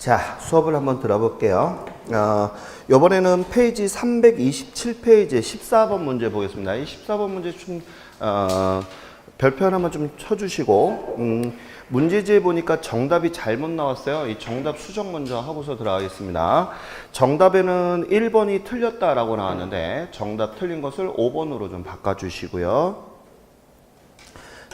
자, 수업을 한번 들어볼게요. 이번에는 페이지 327페이지 14번 문제 보겠습니다. 이 14번 문제 좀, 별표 하나만 좀 쳐주시고, 문제지에 보니까 정답이 잘못 나왔어요. 이 정답 수정 먼저 하고서 들어가겠습니다. 정답에는 1번이 틀렸다라고 나왔는데, 정답 틀린 것을 5번으로 좀 바꿔주시고요.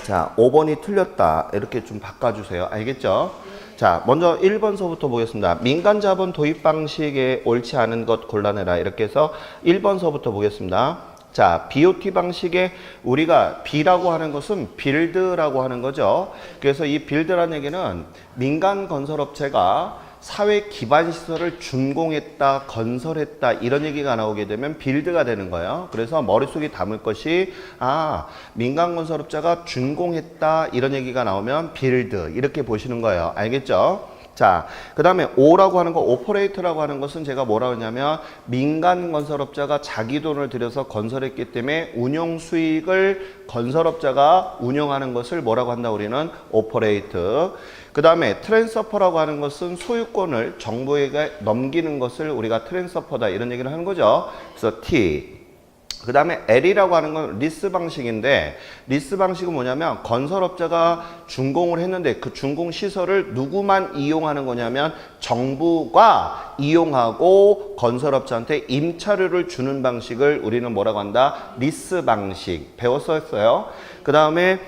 자, 5번이 틀렸다. 이렇게 좀 바꿔주세요. 알겠죠? 자, 먼저 1번서부터 보겠습니다. 민간 자본 도입 방식에 옳지 않은 것 골라내라. 이렇게 해서 1번서부터 보겠습니다. 자, BOT 방식에 우리가 B라고 하는 것은 빌드라고 하는 거죠. 그래서 이 빌드라는 얘기는 민간 건설업체가 사회 기반 시설을 준공했다, 건설했다 이런 얘기가 나오게 되면 빌드가 되는 거예요. 그래서 머릿속에 담을 것이 민간 건설업자가 준공했다 이런 얘기가 나오면 빌드 이렇게 보시는 거예요. 알겠죠? 자, 그 다음에 O라고 하는 거, 오퍼레이트라고 하는 것은 제가 뭐라고 했냐면 민간 건설업자가 자기 돈을 들여서 건설했기 때문에 운영 수익을 건설업자가 운영하는 것을 뭐라고 한다 우리는 오퍼레이트. 그 다음에 트랜스퍼라고 하는 것은 소유권을 정부에게 넘기는 것을 우리가 트랜스퍼다 이런 얘기를 하는 거죠. 그래서 T. 그 다음에 L이라고 하는 건 리스 방식인데 리스 방식은 뭐냐면 건설업자가 준공을 했는데 그 준공 시설을 누구만 이용하는 거냐면 정부가 이용하고 건설업자한테 임차료를 주는 방식을 우리는 뭐라고 한다? 리스 방식. 배웠었어요. 그 다음에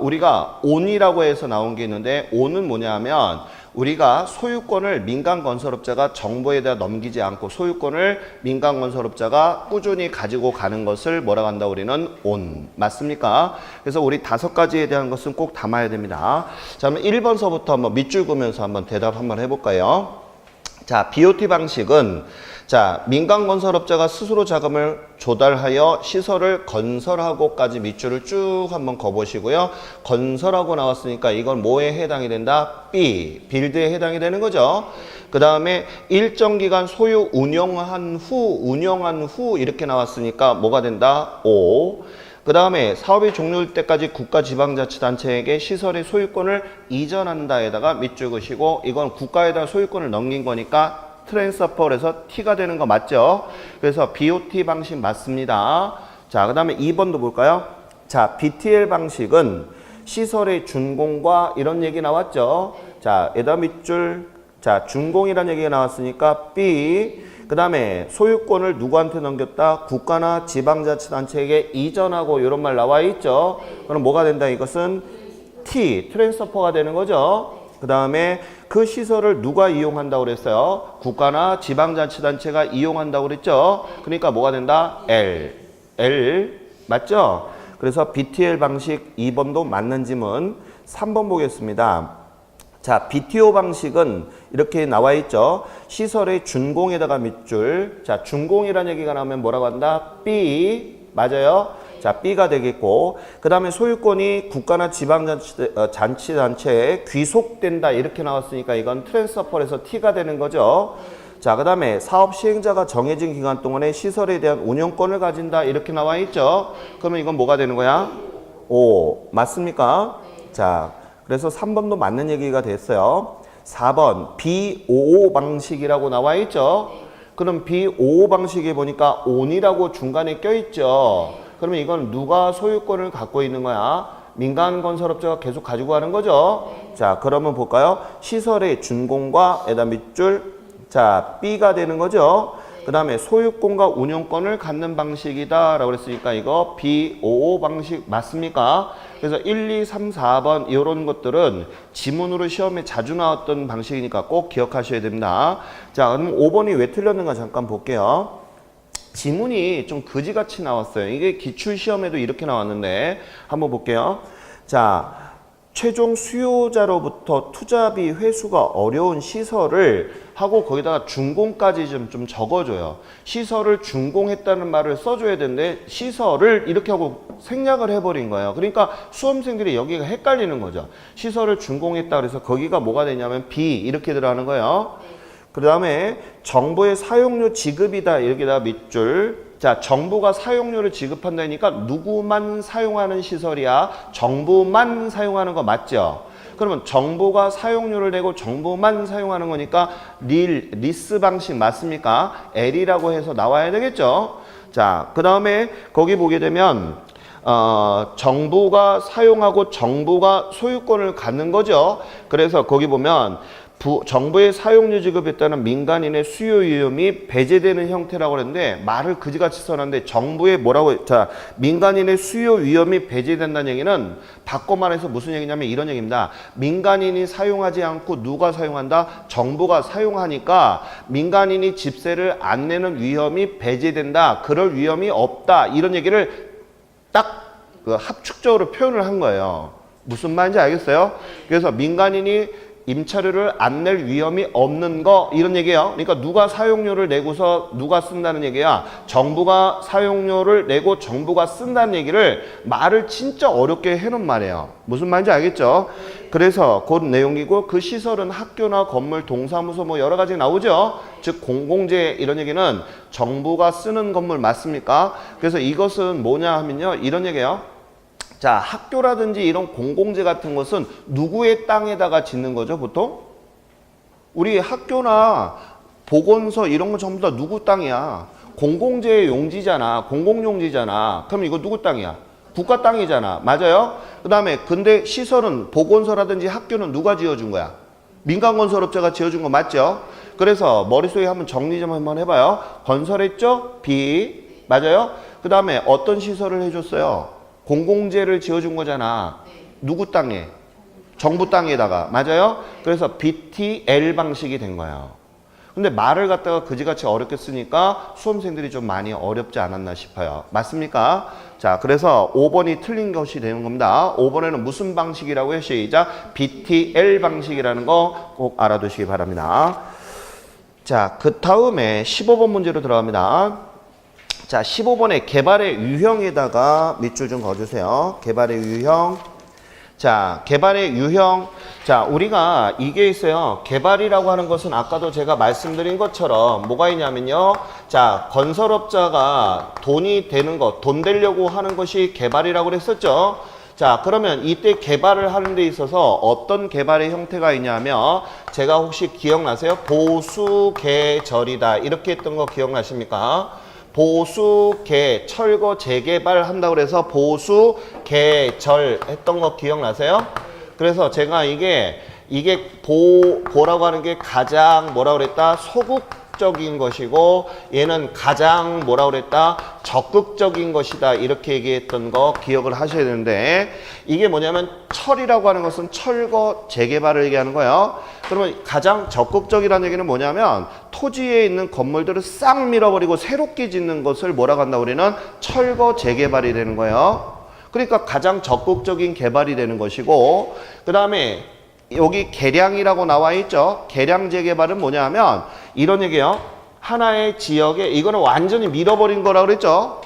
우리가 온이라고 해서 나온 게 있는데 온은 뭐냐면 우리가 소유권을 민간 건설업자가 정부에다 넘기지 않고 소유권을 민간 건설업자가 꾸준히 가지고 가는 것을 뭐라고 한다 우리는 온. 맞습니까? 그래서 우리 5가지에 대한 것은 꼭 담아야 됩니다. 자, 그러면 1번서부터 한번 밑줄 그으면서 한번 대답 한번 해볼까요? 자, BOT 방식은 자, 민간 건설업자가 스스로 자금을 조달하여 시설을 건설하고까지 밑줄을 쭉 한번 그어보시고요. 건설하고 나왔으니까 이건 뭐에 해당이 된다? B, 빌드에 해당이 되는 거죠. 그 다음에 일정 기간 소유 운영한 후 이렇게 나왔으니까 뭐가 된다? O. 그 다음에 사업이 종료될 때까지 국가지방자치단체에게 시설의 소유권을 이전한다에다가 밑줄 그으시고 이건 국가에다 소유권을 넘긴 거니까 트랜스퍼에서 T가 되는 거 맞죠? 그래서 BOT 방식 맞습니다. 자, 그 다음에 2번도 볼까요? 자, BTL 방식은 시설의 준공과 이런 얘기 나왔죠? 자, 에다 밑줄, 자, 준공이라는 얘기가 나왔으니까 B. 그 다음에 소유권을 누구한테 넘겼다? 국가나 지방자치단체에게 이전하고 이런 말 나와 있죠? 그럼 뭐가 된다? 이것은 T, 트랜스퍼가 되는 거죠? 그 다음에 그 시설을 누가 이용한다고 그랬어요? 국가나 지방자치단체가 이용한다고 그랬죠? 그러니까 뭐가 된다? L. 맞죠? 그래서 BTL 방식 2번도 맞는 짐은 3번 보겠습니다. 자, BTO 방식은 이렇게 나와 있죠? 시설의 준공에다가 밑줄. 자, 준공이라는 얘기가 나오면 뭐라고 한다? B. 맞아요? 자, B가 되겠고 그 다음에 소유권이 국가나 지방자치단체에 귀속된다 이렇게 나왔으니까 이건 트랜스퍼에서 T가 되는 거죠. 자, 그 다음에 사업 시행자가 정해진 기간 동안에 시설에 대한 운영권을 가진다 이렇게 나와 있죠. 그러면 이건 뭐가 되는 거야? O. 맞습니까? 자, 그래서 3번도 맞는 얘기가 됐어요. 4번 BOO 방식이라고 나와 있죠. 그럼 BOO 방식에 보니까 ON이라고 중간에 껴있죠. 그러면 이건 누가 소유권을 갖고 있는 거야? 민간 건설업자가 계속 가지고 가는 거죠. 자, 그러면 볼까요? 시설의 준공과 에다 밑줄. 자, B가 되는 거죠. 그 다음에 소유권과 운영권을 갖는 방식이다 라고 그랬으니까 이거 BOO 방식 맞습니까? 그래서 1, 2, 3, 4번 이런 것들은 지문으로 시험에 자주 나왔던 방식이니까 꼭 기억하셔야 됩니다. 자, 그럼 5번이 왜 틀렸는가 잠깐 볼게요. 지문이 좀 그지같이 나왔어요. 이게 기출시험에도 이렇게 나왔는데 한번 볼게요. 자, 최종 수요자로부터 투자비 회수가 어려운 시설을 하고 거기다가 준공까지 좀 적어줘요. 시설을 준공했다는 말을 써줘야 되는데 시설을 이렇게 하고 생략을 해버린 거예요. 그러니까 수험생들이 여기가 헷갈리는 거죠. 시설을 준공했다 그래서 거기가 뭐가 되냐면 B 이렇게 들어가는 거예요. 그 다음에 정부의 사용료 지급이다 이렇게다가 밑줄. 자, 정부가 사용료를 지급한다니까 누구만 사용하는 시설이야? 정부만 사용하는 거 맞죠? 그러면 정부가 사용료를 내고 정부만 사용하는 거니까 리스 방식 맞습니까? L이라고 해서 나와야 되겠죠? 자, 그 다음에 거기 보게 되면 정부가 사용하고 정부가 소유권을 갖는 거죠. 그래서 거기 보면 정부의 사용료 지급에 따른 민간인의 수요 위험이 배제되는 형태라고 그랬는데 말을 그지같이 써놨는데 정부의 뭐라고 자 민간인의 수요 위험이 배제된다는 얘기는 바꿔 말해서 무슨 얘기냐면 이런 얘기입니다. 민간인이 사용하지 않고 누가 사용한다? 정부가 사용하니까 민간인이 집세를 안 내는 위험이 배제된다. 그럴 위험이 없다. 이런 얘기를 딱 그 합축적으로 표현을 한 거예요. 무슨 말인지 알겠어요? 그래서 민간인이 임차료를 안 낼 위험이 없는 거 이런 얘기예요. 그러니까 누가 사용료를 내고서 누가 쓴다는 얘기야. 정부가 사용료를 내고 정부가 쓴다는 얘기를 말을 진짜 어렵게 해놓은 말이에요. 무슨 말인지 알겠죠? 그래서 그 내용이고 그 시설은 학교나 건물, 동사무소 뭐 여러 가지 나오죠. 즉 공공재 이런 얘기는 정부가 쓰는 건물 맞습니까? 그래서 이것은 뭐냐 하면요. 이런 얘기예요. 자, 학교라든지 이런 공공재 같은 것은 누구의 땅에다가 짓는 거죠, 보통? 우리 학교나 보건소 이런 거 전부 다 누구 땅이야? 공공재의 용지잖아. 공공용지잖아. 그럼 이거 누구 땅이야? 국가 땅이잖아. 맞아요? 그 다음에 근데 시설은 보건소라든지 학교는 누가 지어준 거야? 민간건설업자가 지어준 거 맞죠? 그래서 머릿속에 한번 정리 좀 한번 해봐요. 건설했죠? B. 맞아요? 그 다음에 어떤 시설을 해줬어요? 공공재를 지어준 거잖아. 누구 땅에? 정부 땅에다가. 맞아요? 그래서 BTL 방식이 된 거예요. 근데 말을 갖다가 그지같이 어렵게 쓰니까 수험생들이 좀 많이 어렵지 않았나 싶어요. 맞습니까? 자, 그래서 5번이 틀린 것이 되는 겁니다. 5번에는 무슨 방식이라고 해요? 시작. BTL 방식이라는 거 꼭 알아두시기 바랍니다. 자, 그 다음에 15번 문제로 들어갑니다. 자, 15번에 개발의 유형에다가 밑줄 좀 그어주세요. 개발의 유형. 자, 개발의 유형. 자, 우리가 이게 있어요. 개발이라고 하는 것은 아까도 제가 말씀드린 것처럼 뭐가 있냐면요. 자, 건설업자가 돈이 되는 것, 돈 되려고 하는 것이 개발이라고 그랬었죠. 자, 그러면 이때 개발을 하는 데 있어서 어떤 개발의 형태가 있냐면 제가 혹시 기억나세요? 보수개절이다. 이렇게 했던 거 기억나십니까? 철거 재개발 한다고 그래서 보수개절 했던 거 기억나세요? 그래서 제가 이게 보라고 하는 게 가장 뭐라고 그랬다? 소극적인 것이고 얘는 가장 뭐라고 그랬다? 적극적인 것이다. 이렇게 얘기했던 거 기억을 하셔야 되는데 이게 뭐냐면 철이라고 하는 것은 철거 재개발을 얘기하는 거예요. 그러면 가장 적극적이라는 얘기는 뭐냐면 토지에 있는 건물들을 싹 밀어버리고 새롭게 짓는 것을 뭐라고 한다고 우리는 철거 재개발이 되는 거예요. 그러니까 가장 적극적인 개발이 되는 것이고 그 다음에 여기 개량이라고 나와 있죠. 개량 재개발은 뭐냐 하면 이런 얘기예요. 하나의 지역에 이거는 완전히 밀어버린 거라고 그랬죠.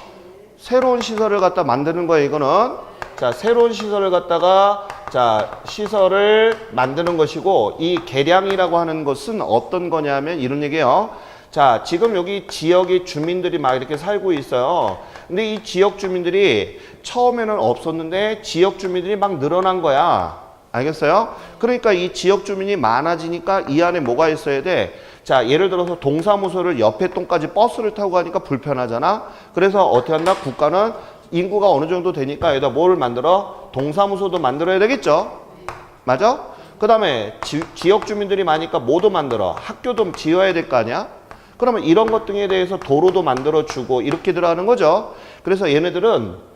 새로운 시설을 갖다 만드는 거예요. 이거는 자 새로운 시설을 갖다가 자 시설을 만드는 것이고 이 개량이라고 하는 것은 어떤 거냐면 이런 얘기예요. 자 지금 여기 지역의 주민들이 막 이렇게 살고 있어요. 근데 이 지역 주민들이 처음에는 없었는데 지역 주민들이 막 늘어난 거야. 알겠어요? 그러니까 이 지역 주민이 많아지니까 이 안에 뭐가 있어야 돼? 자 예를 들어서 동사무소를 옆에 동까지 버스를 타고 가니까 불편하잖아. 그래서 어떻게 한다? 국가는 인구가 어느 정도 되니까 여기다 뭘 만들어? 동사무소도 만들어야 되겠죠? 맞아? 그 다음에 지역 주민들이 많으니까 뭐도 만들어? 학교도 지어야 될 거 아니야? 그러면 이런 것 등에 대해서 도로도 만들어주고 이렇게 들어가는 거죠. 그래서 얘네들은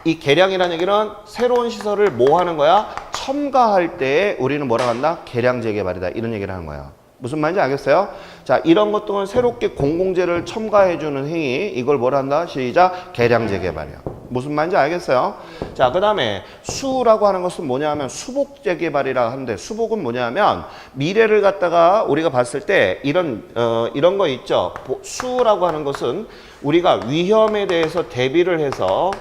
이 개량이라는 얘기는 새로운 시설을 뭐 하는 거야? 첨가할 때 우리는 뭐라고 한다? 개량 재개발이다. 이런 얘기를 하는 거야. 무슨 말인지 알겠어요? 자, 이런 것들은 새롭게 공공재를 첨가해주는 행위. 이걸 뭐라 한다? 시작. 개량 재개발이야. 무슨 말인지 알겠어요? 자, 그 다음에 수라고 하는 것은 뭐냐 하면 수복 재개발이라고 하는데 수복은 뭐냐 하면 미래를 갖다가 우리가 봤을 때 이런 거 있죠. 수라고 하는 것은 우리가 위험에 대해서 대비를 해서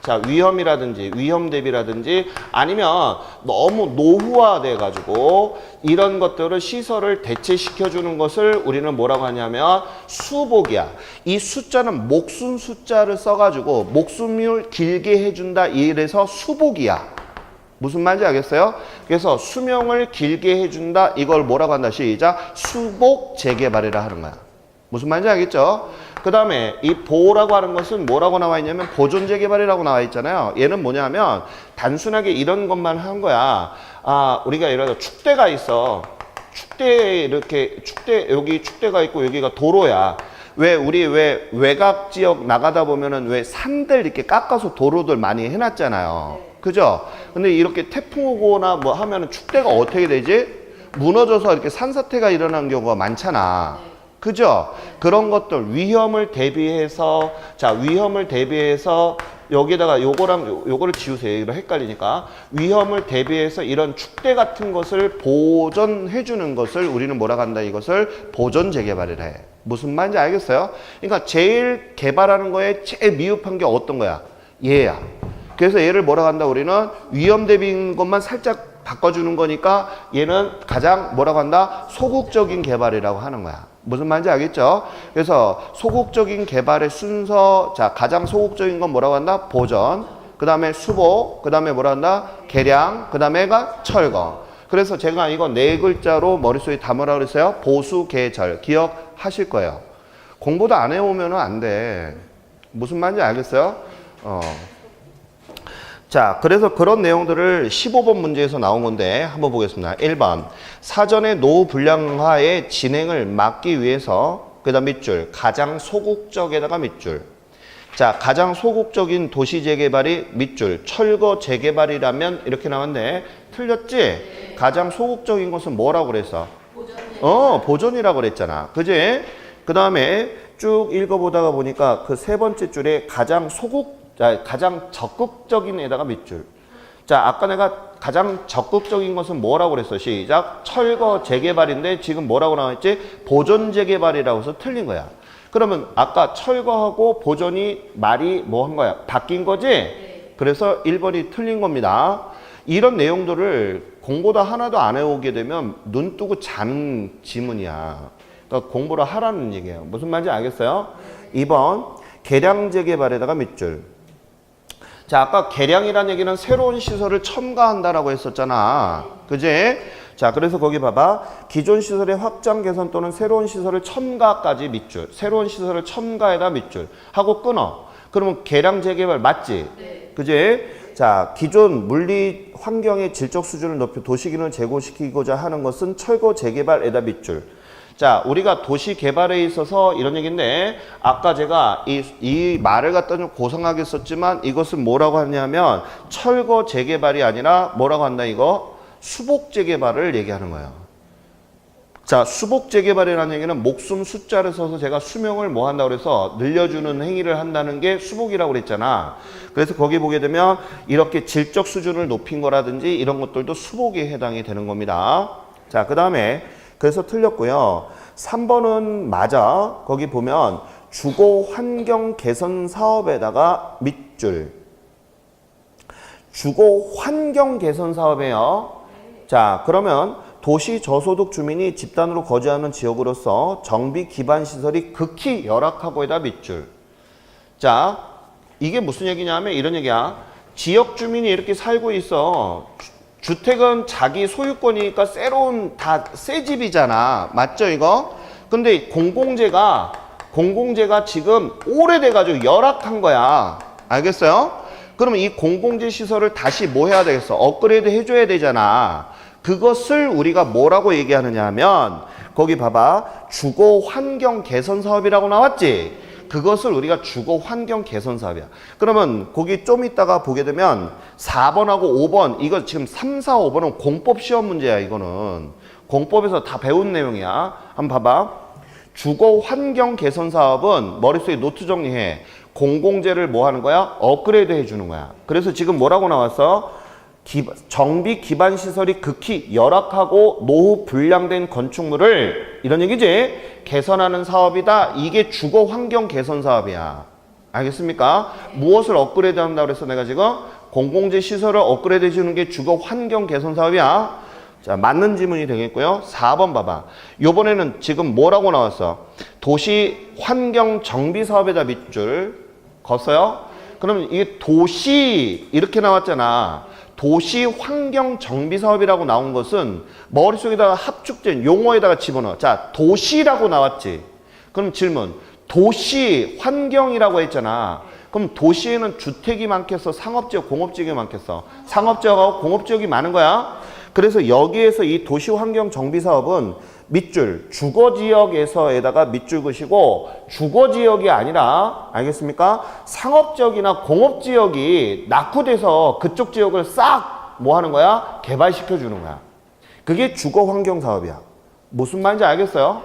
자, 위험이라든지 위험 대비라든지 아니면 너무 노후화돼 가지고 이런 것들을 시설을 대체시켜 주는 것을 우리는 뭐라고 하냐면 수복이야. 이 숫자는 목숨 숫자를 써 가지고 목숨을 길게 해준다 이래서 수복이야. 무슨 말인지 알겠어요? 그래서 수명을 길게 해준다 이걸 뭐라고 한다 시작 수복 재개발이라 하는 거야. 무슨 말인지 알겠죠? 그 다음에 이 보호라고 하는 것은 뭐라고 나와 있냐면 보존 재개발이라고 나와 있잖아요. 얘는 뭐냐면 단순하게 이런 것만 한 거야. 아, 우리가 예를 들어 축대가 있어. 축대 이렇게 여기 축대가 있고 여기가 도로야. 왜 우리 왜 외곽 지역 나가다 보면은 왜 산들 이렇게 깎아서 도로들 많이 해놨잖아요. 그죠? 근데 이렇게 태풍 오거나 뭐 하면은 축대가 어떻게 되지? 무너져서 이렇게 산사태가 일어나는 경우가 많잖아. 그죠? 그런 것들 위험을 대비해서 자 위험을 대비해서 여기다가 요거랑 요거를 지우세요. 이거 헷갈리니까 위험을 대비해서 이런 축대 같은 것을 보존해 주는 것을 우리는 뭐라고 한다 이것을 보존 재개발이라 해. 무슨 말인지 알겠어요? 그러니까 제일 개발하는 거에 제일 미흡한 게 어떤 거야? 얘야. 그래서 얘를 뭐라고 한다 우리는 위험 대비인 것만 살짝 바꿔주는 거니까 얘는 가장 뭐라고 한다? 소극적인 개발이라고 하는 거야. 무슨 말인지 알겠죠? 그래서 소극적인 개발의 순서, 자, 가장 소극적인 건 뭐라고 한다? 보전. 그 다음에 수복. 그 다음에 뭐라고 한다? 개량. 그 다음에가 철거. 그래서 제가 이거 네 글자로 머릿속에 담으라고 그랬어요. 보수, 계절. 기억하실 거예요. 공부도 안 해오면 안 돼. 무슨 말인지 알겠어요? 자, 그래서 그런 내용들을 15번 문제에서 나온 건데 한번 보겠습니다. 1번 사전의 노후 불량화의 진행을 막기 위해서 그 다음 밑줄 가장 소극적에다가 밑줄 자, 가장 소극적인 도시 재개발이 밑줄 철거 재개발이라면 이렇게 나왔네. 틀렸지? 가장 소극적인 것은 뭐라고 그랬어? 보존이라고 그랬잖아. 그지? 그 다음에 쭉 읽어보다가 보니까 그 세 번째 줄에 가장 가장 적극적인 에다가 밑줄. 자, 아까 내가 가장 적극적인 것은 뭐라고 그랬어? 시작. 철거 재개발인데 지금 뭐라고 나와있지? 보존 재개발이라고 해서 틀린 거야. 그러면 아까 철거하고 보존이 말이 뭐 한 거야? 바뀐 거지? 네. 그래서 1번이 틀린 겁니다. 이런 내용들을 공부도 하나도 안 해오게 되면 눈 뜨고 자는 지문이야. 그러니까 공부를 하라는 얘기예요. 무슨 말인지 알겠어요? 2번 개량 재개발에다가 밑줄. 자, 아까 개량이라는 얘기는 새로운 시설을 첨가한다라고 했었잖아. 그지? 자, 그래서 거기 봐봐. 기존 시설의 확장 개선 또는 새로운 시설을 첨가까지 밑줄. 새로운 시설을 첨가에다 밑줄. 하고 끊어. 그러면 개량 재개발 맞지? 네. 그지? 자, 기존 물리 환경의 질적 수준을 높여 도시기능을 제고시키고자 하는 것은 철거 재개발에다 밑줄. 자, 우리가 도시 개발에 있어서 이런 얘기인데 아까 제가 이 말을 갖다 좀 고상하게 썼지만 이것은 뭐라고 하냐면 철거 재개발이 아니라 뭐라고 한다 이거? 수복 재개발을 얘기하는 거예요. 자, 수복 재개발이라는 얘기는 목숨 숫자를 써서 제가 수명을 뭐 한다고 그래서 늘려주는 행위를 한다는 게 수복이라고 그랬잖아. 그래서 거기 보게 되면 이렇게 질적 수준을 높인 거라든지 이런 것들도 수복에 해당이 되는 겁니다. 자, 그 다음에 그래서 틀렸고요. 3번은 맞아. 거기 보면 주거 환경 개선 사업에다가 밑줄. 주거 환경 개선 사업이에요. 자, 그러면 도시 저소득 주민이 집단으로 거주하는 지역으로서 정비 기반 시설이 극히 열악하고에다 밑줄. 자, 이게 무슨 얘기냐면 이런 얘기야. 지역 주민이 이렇게 살고 있어. 주택은 자기 소유권이니까 새로운 다 새 집이잖아. 맞죠 이거? 근데 공공재가 지금 오래돼가지고 열악한 거야. 알겠어요? 그러면 이 공공재 시설을 다시 뭐 해야 되겠어? 업그레이드 해줘야 되잖아. 그것을 우리가 뭐라고 얘기하느냐 하면 거기 봐봐. 주거 환경 개선 사업이라고 나왔지? 그것을 우리가 주거 환경 개선 사업이야. 그러면 거기 좀 이따가 보게 되면 4번하고 5번 이거 지금 3, 4, 5번은 공법 시험 문제야. 이거는 공법에서 다 배운 내용이야. 한번 봐봐. 주거 환경 개선 사업은 머릿속에 노트 정리해. 공공재를 뭐 하는 거야? 업그레이드 해주는 거야. 그래서 지금 뭐라고 나왔어? 정비 기반 시설이 극히 열악하고 노후 불량된 건축물을 이런 얘기지? 개선하는 사업이다. 이게 주거 환경 개선 사업이야. 알겠습니까? 무엇을 업그레이드 한다고 그랬어 내가 지금? 공공재 시설을 업그레이드 해주는 게 주거 환경 개선 사업이야. 자, 맞는 지문이 되겠고요. 4번 봐봐. 요번에는 지금 뭐라고 나왔어? 도시 환경 정비 사업에다 밑줄 걷어요? 그러면 이게 도시 이렇게 나왔잖아. 도시 환경 정비 사업이라고 나온 것은 머릿속에다가 합축된 용어에다가 집어넣어. 자, 도시라고 나왔지. 그럼 질문. 도시 환경이라고 했잖아. 그럼 도시에는 주택이 많겠어? 상업지역, 공업지역이 많겠어? 상업지역하고 공업지역이 많은 거야. 그래서 여기에서 이 도시 환경 정비 사업은 밑줄 주거지역에서에다가 밑줄 그시고 주거지역이 아니라 알겠습니까? 상업지역이나 공업지역이 낙후돼서 그쪽 지역을 싹 뭐 하는 거야? 개발시켜 주는 거야. 그게 주거환경 사업이야. 무슨 말인지 알겠어요?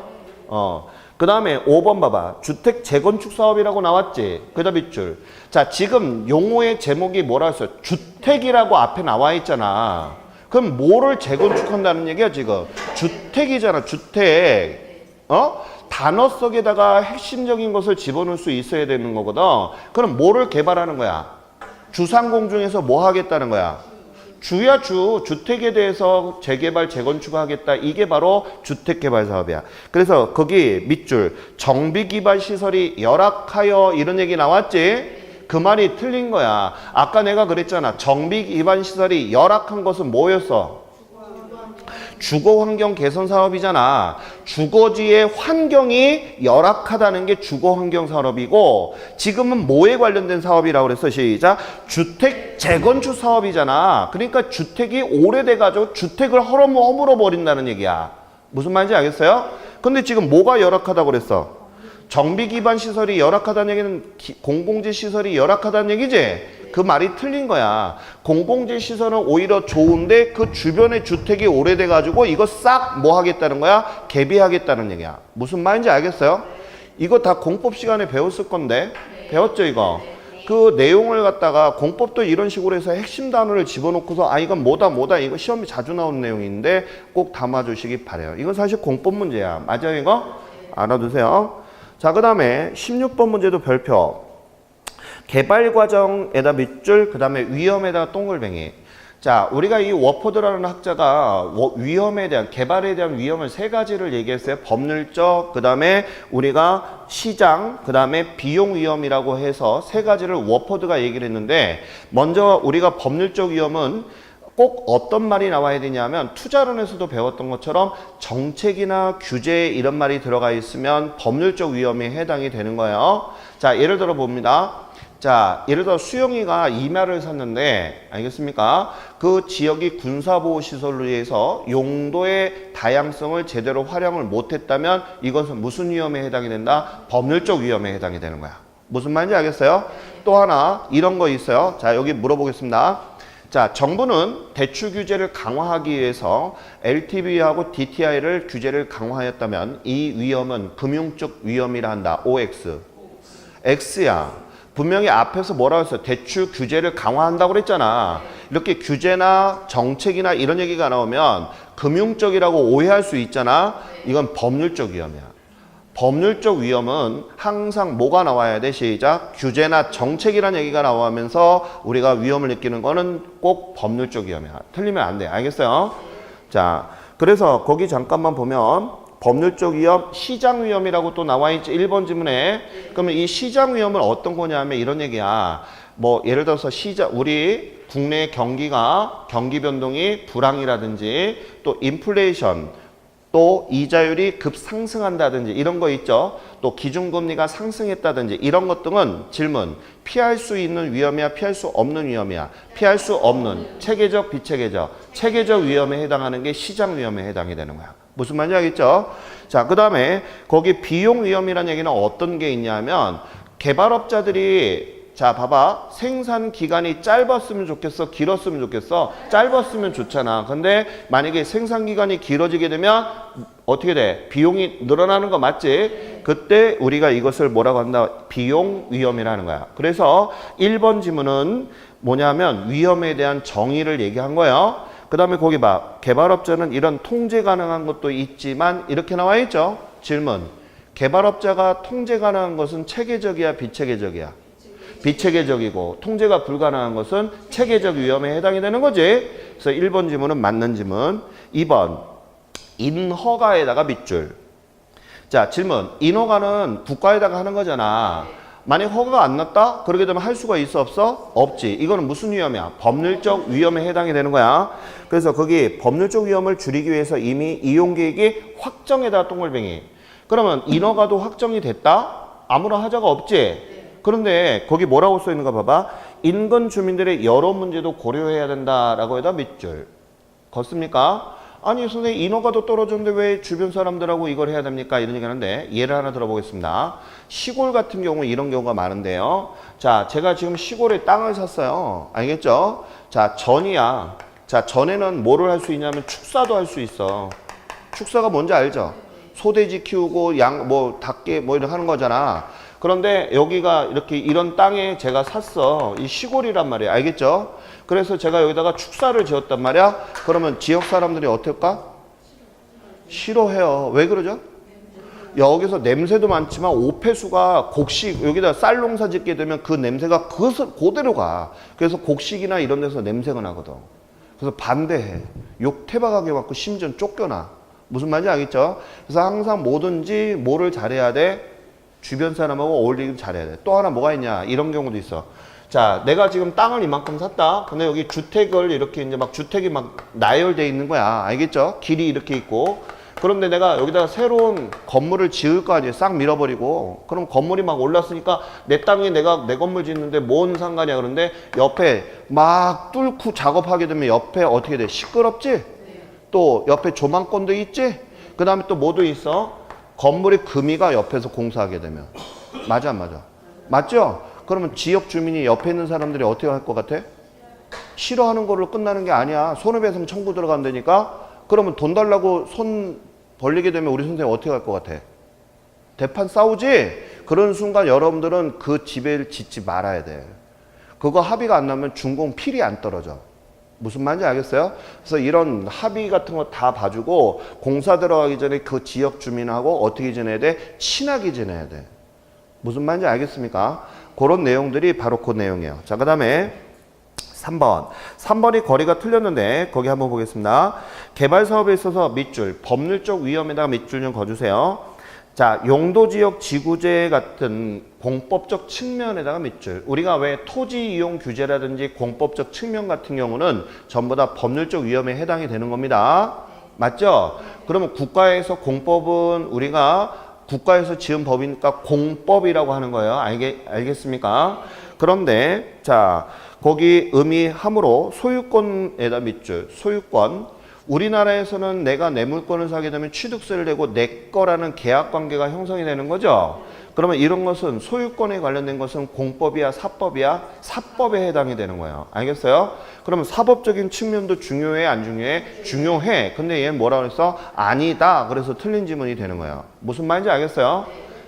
그 다음에 5번 봐봐. 주택 재건축 사업이라고 나왔지? 그다 밑줄. 자, 지금 용어의 제목이 뭐라 했어요? 주택이라고 앞에 나와 있잖아. 그럼 뭐를 재건축한다는 얘기야 지금? 주택이잖아. 주택. 단어 속에다가 핵심적인 것을 집어넣을 수 있어야 되는 거거든. 그럼 뭐를 개발하는 거야? 주상공 중에서 뭐 하겠다는 거야? 주야 주. 주택에 대해서 재개발, 재건축하겠다. 이게 바로 주택개발 사업이야. 그래서 거기 밑줄 정비기반 시설이 열악하여 이런 얘기 나왔지? 그 말이 틀린 거야. 아까 내가 그랬잖아. 정비기반 시설이 열악한 것은 뭐였어? 주거환경 개선 사업이잖아. 주거지의 환경이 열악하다는 게 주거환경 사업이고 지금은 뭐에 관련된 사업이라고 그랬어? 시작. 주택 재건축 사업이잖아. 그러니까 주택이 오래돼가지고 주택을 허물어 버린다는 얘기야. 무슨 말인지 알겠어요? 근데 지금 뭐가 열악하다고 그랬어? 정비 기반 시설이 열악하다는 얘기는 공공재 시설이 열악하다는 얘기지? 그 말이 틀린 거야. 공공재 시설은 오히려 좋은데 그 주변에 주택이 오래돼가지고 이거 싹 뭐 하겠다는 거야? 개비하겠다는 얘기야. 무슨 말인지 알겠어요? 이거 다 공법 시간에 배웠을 건데 배웠죠 이거? 그 내용을 갖다가 공법도 이런 식으로 해서 핵심 단어를 집어넣고서 아 이건 뭐다 이거 시험이 자주 나오는 내용인데 꼭 담아주시기 바래요. 이건 사실 공법 문제야. 맞아요 이거? 알아두세요. 자, 그 다음에 16번 문제도 별표. 개발 과정에다 밑줄, 그 다음에 위험에다가 동글뱅이. 자, 우리가 이 워포드라는 학자가 위험에 대한, 개발에 대한 위험을 세 가지를 얘기했어요. 법률적, 그 다음에 우리가 시장, 그 다음에 비용 위험이라고 해서 세 가지를 워포드가 얘기를 했는데, 먼저 우리가 법률적 위험은 꼭 어떤 말이 나와야 되냐면 투자론에서도 배웠던 것처럼 정책이나 규제 이런 말이 들어가 있으면 법률적 위험에 해당이 되는 거예요. 자, 예를 들어 봅니다. 자, 예를 들어 수영이가 이마를 샀는데 알겠습니까? 그 지역이 군사보호시설로 해서 용도의 다양성을 제대로 활용을 못했다면 이것은 무슨 위험에 해당이 된다? 법률적 위험에 해당이 되는 거야. 무슨 말인지 알겠어요? 또 하나 이런 거 있어요. 자, 여기 물어보겠습니다. 자, 정부는 대출 규제를 강화하기 위해서 LTV하고 DTI를 규제를 강화하였다면 이 위험은 금융적 위험이라 한다. OX. X야. 분명히 앞에서 뭐라고 했어? 대출 규제를 강화한다고 그랬잖아. 이렇게 규제나 정책이나 이런 얘기가 나오면 금융적이라고 오해할 수 있잖아. 이건 법률적 위험이야. 법률적 위험은 항상 뭐가 나와야 돼? 시작. 규제나 정책이라는 얘기가 나오면서 우리가 위험을 느끼는 거는 꼭 법률적 위험이야. 틀리면 안 돼. 알겠어요? 자, 그래서 거기 잠깐만 보면 법률적 위험, 시장 위험이라고 또 나와 있지. 1번 지문에. 그러면 이 시장 위험은 어떤 거냐면 이런 얘기야. 뭐 예를 들어서 우리 국내 경기 변동이 불황이라든지 또 인플레이션 또 이자율이 급상승한다든지 이런 거 있죠. 또 기준금리가 상승했다든지 이런 것 등은 질문. 피할 수 있는 위험이야? 피할 수 없는 위험이야? 피할 수 없는 체계적, 비체계적. 체계적 위험에 해당하는 게 시장 위험에 해당이 되는 거야. 무슨 말인지 알겠죠? 자, 그 다음에 거기 비용 위험이라는 얘기는 어떤 게 있냐면 개발업자들이 자, 봐봐. 생산 기간이 짧았으면 좋겠어? 길었으면 좋겠어? 짧았으면 좋잖아. 근데 만약에 생산 기간이 길어지게 되면 어떻게 돼? 비용이 늘어나는 거 맞지? 그때 우리가 이것을 뭐라고 한다? 비용 위험이라는 거야. 그래서 1번 지문은 뭐냐면 위험에 대한 정의를 얘기한 거예요. 그 다음에 거기 봐. 개발업자는 이런 통제 가능한 것도 있지만 이렇게 나와 있죠? 질문. 개발업자가 통제 가능한 것은 체계적이야? 비체계적이야? 비체계적이고 통제가 불가능한 것은 체계적 위험에 해당이 되는 거지. 그래서 1번 지문은 맞는 지문. 2번 인허가에다가 밑줄. 자, 질문. 인허가는 국가에다가 하는 거잖아. 만약 허가가 안 났다? 그러게 되면 할 수가 있어 없어? 없지. 이거는 무슨 위험이야? 법률적 위험에 해당이 되는 거야. 그래서 거기 법률적 위험을 줄이기 위해서 이미 이용계획이 확정에다 동글뱅이. 그러면 인허가도 확정이 됐다? 아무런 하자가 없지. 그런데 거기 뭐라고 써 있는가 봐봐. 인근 주민들의 여러 문제도 고려해야 된다라고 해다 밑줄. 걷습니까? 아니 선생님 인허가도 떨어졌는데 왜 주변 사람들하고 이걸 해야 됩니까? 이런 얘기 하는데 예를 하나 들어보겠습니다. 시골 같은 경우 이런 경우가 많은데요. 자, 제가 지금 시골에 땅을 샀어요. 알겠죠? 자, 전이야. 자, 전에는 뭐를 할 수 있냐면 축사도 할 수 있어. 축사가 뭔지 알죠? 소돼지 키우고 양 뭐 닭게 뭐 이런 하는 거잖아. 그런데 여기가 이렇게 이런 땅에 제가 샀어. 이 시골이란 말이야. 알겠죠? 그래서 제가 여기다가 축사를 지었단 말이야. 그러면 지역 사람들이 어떨까? 싫어해요. 왜 그러죠? 여기서 냄새도 많지만 오폐수가 곡식, 여기다 쌀 농사 짓게 되면 그 냄새가 그대로 가. 그래서 곡식이나 이런 데서 냄새가 나거든. 그래서 반대해. 욕 태박하게 받고 심지어 쫓겨나. 무슨 말인지 알겠죠? 그래서 항상 뭐든지 뭐를 잘해야 돼? 주변 사람하고 어울리길 잘해야 돼. 또 하나 뭐가 있냐? 이런 경우도 있어. 자, 내가 지금 땅을 이만큼 샀다. 근데 여기 주택을 이렇게 이제 막 주택이 막 나열돼 있는 거야. 알겠죠? 길이 이렇게 있고. 그런데 내가 여기다가 새로운 건물을 지을 거 아니에요. 싹 밀어버리고. 그럼 건물이 막 올랐으니까 내 땅에 내가 내 건물 짓는데 뭔 상관이야. 그런데 옆에 막 뚫고 작업하게 되면 옆에 어떻게 돼? 시끄럽지? 또 옆에 조망권도 있지? 그 다음에 또 뭐도 있어? 건물의 금이가 옆에서 공사하게 되면. 맞아 안 맞아? 맞죠? 그러면 지역 주민이 옆에 있는 사람들이 어떻게 할 것 같아? 싫어하는 걸로 끝나는 게 아니야. 손해배상 청구 들어가면 되니까. 그러면 돈 달라고 손 벌리게 되면 우리 선생님 어떻게 할 것 같아? 대판 싸우지? 그런 순간 여러분들은 그 집을 짓지 말아야 돼. 그거 합의가 안 나면 준공 필이 안 떨어져. 무슨 말인지 알겠어요? 그래서 이런 합의 같은 거 다 봐주고 공사 들어가기 전에 그 지역 주민하고 어떻게 지내야 돼? 친하게 지내야 돼. 무슨 말인지 알겠습니까? 그런 내용들이 바로 그 내용이에요. 자, 그 다음에 3번. 3번이 거리가 틀렸는데 거기 한번 보겠습니다. 개발 사업에 있어서 밑줄, 법률적 위험에다가 밑줄 좀 거주세요. 자, 용도지역 지구제 같은 공법적 측면에다가 밑줄. 우리가 왜 토지 이용 규제라든지 공법적 측면 같은 경우는 전부 다 법률적 위험에 해당이 되는 겁니다. 맞죠? 그러면 국가에서 공법은 우리가 국가에서 지은 법이니까 공법이라고 하는 거예요. 알겠습니까? 그런데 자, 거기 의미함으로 소유권에다 밑줄. 소유권. 우리나라에서는 내가 내 물건을 사게 되면 취득세를 내고 내 거라는 계약 관계가 형성이 되는 거죠. 그러면 이런 것은 소유권에 관련된 것은 공법이야 사법이야? 사법에 해당이 되는 거예요. 알겠어요? 그러면 사법적인 측면도 중요해 안 중요해? 중요해. 근데 얘는 뭐라고 했어? 아니다. 그래서 틀린 지문이 되는 거예요. 무슨 말인지 알겠어요?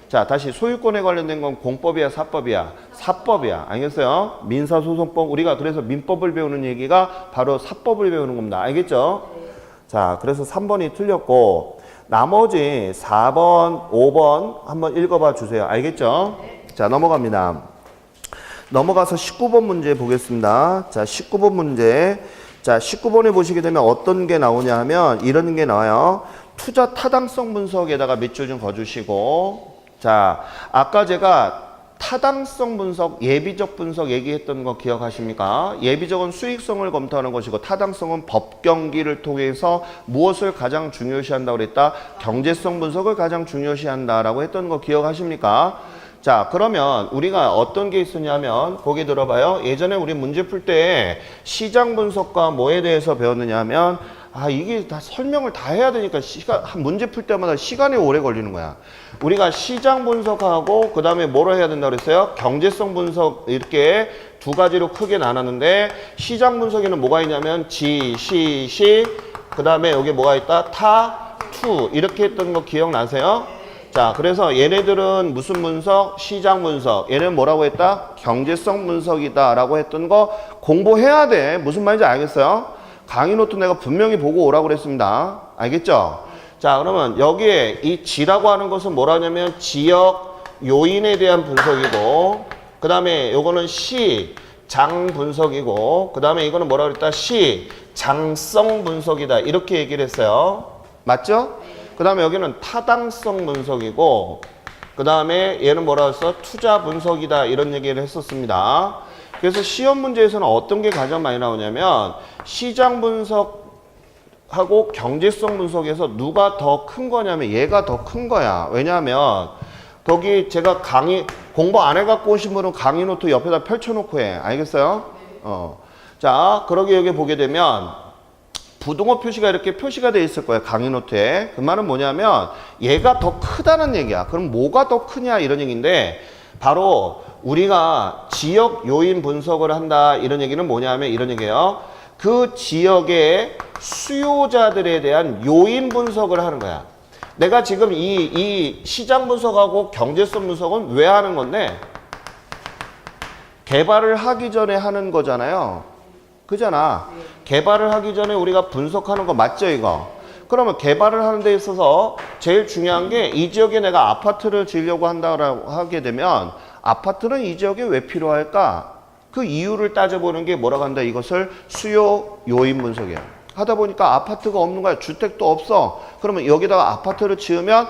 자, 다시 소유권에 관련된 건 공법이야 사법이야? 사법이야. 알겠어요? 민사소송법. 우리가 그래서 민법을 배우는 얘기가 바로 사법을 배우는 겁니다. 알겠죠? 자, 그래서 3번이 틀렸고 나머지 4번, 5번 한번 읽어봐 주세요. 알겠죠? 자, 넘어갑니다. 넘어가서 19번 문제 보겠습니다. 자, 19번 문제. 자, 19번에 보시게 되면 어떤 게 나오냐 하면 이런 게 나와요. 투자 타당성 분석에다가 밑줄 좀 거주시고. 자, 아까 제가 타당성 분석, 예비적 분석 얘기했던 거 기억하십니까? 예비적은 수익성을 검토하는 것이고 타당성은 법 경기를 통해서 무엇을 가장 중요시한다고 그랬다? 경제성 분석을 가장 중요시한다라고 했던 거 기억하십니까? 자, 그러면 우리가 어떤 게 있었냐면 거기 들어봐요. 예전에 우리 문제 풀 때 시장 분석과 뭐에 대해서 배웠느냐 하면 이게 다 설명을 다 해야 되니까 문제 풀 때마다 시간이 오래 걸리는 거야. 우리가 시장 분석하고 그 다음에 뭐로 해야 된다고 그랬어요? 경제성 분석 이렇게 두 가지로 크게 나눴는데 시장 분석에는 뭐가 있냐면 지, 시, 시 그 다음에 여기 뭐가 있다? 타, 투 이렇게 했던 거 기억나세요? 자, 그래서 얘네들은 무슨 분석? 시장 분석. 얘는 뭐라고 했다? 경제성 분석이다 라고 했던 거 공부해야 돼. 무슨 말인지 알겠어요? 강의 노트 내가 분명히 보고 오라고 그랬습니다. 알겠죠? 자, 그러면 여기에 이 지라고 하는 것은 뭐라냐면 지역 요인에 대한 분석이고 그 다음에 요거는 시장 분석이고, 그 다음에 이거는 뭐라 그랬다? 시장성 분석이다. 이렇게 얘기를 했어요. 맞죠? 그 다음에 여기는 타당성 분석이고, 그 다음에 얘는 뭐라 했어? 투자 분석이다. 이런 얘기를 했었습니다. 그래서 시험 문제에서는 어떤 게 가장 많이 나오냐면 시장 분석하고 경제성 분석에서 누가 더 큰 거냐면 얘가 더 큰 거야. 왜냐하면 거기 제가 강의 공부 안 해갖고 오신 분은 강의 노트 옆에다 펼쳐놓고 해. 알겠어요? 자, 그러게 여기 보게 되면 부등호 표시가 이렇게 표시가 돼 있을 거예요. 강의 노트에. 그 말은 뭐냐면 얘가 더 크다는 얘기야. 그럼 뭐가 더 크냐 이런 얘기인데, 바로 우리가 지역 요인 분석을 한다 이런 얘기는 뭐냐면 이런 얘기예요. 그 지역의 수요자들에 대한 요인 분석을 하는 거야. 내가 지금 이 시장 분석하고 경제성 분석은 왜 하는 건데, 개발을 하기 전에 하는 거잖아요. 그잖아. 개발을 하기 전에 우리가 분석하는 거 맞죠, 이거? 그러면 개발을 하는 데 있어서 제일 중요한 게, 이 지역에 내가 아파트를 지으려고 한다고 하게 되면 아파트는 이 지역에 왜 필요할까? 그 이유를 따져보는 게 뭐라고 한다? 이것을 수요 요인 분석이야. 하다 보니까 아파트가 없는 거야. 주택도 없어. 그러면 여기다가 아파트를 지으면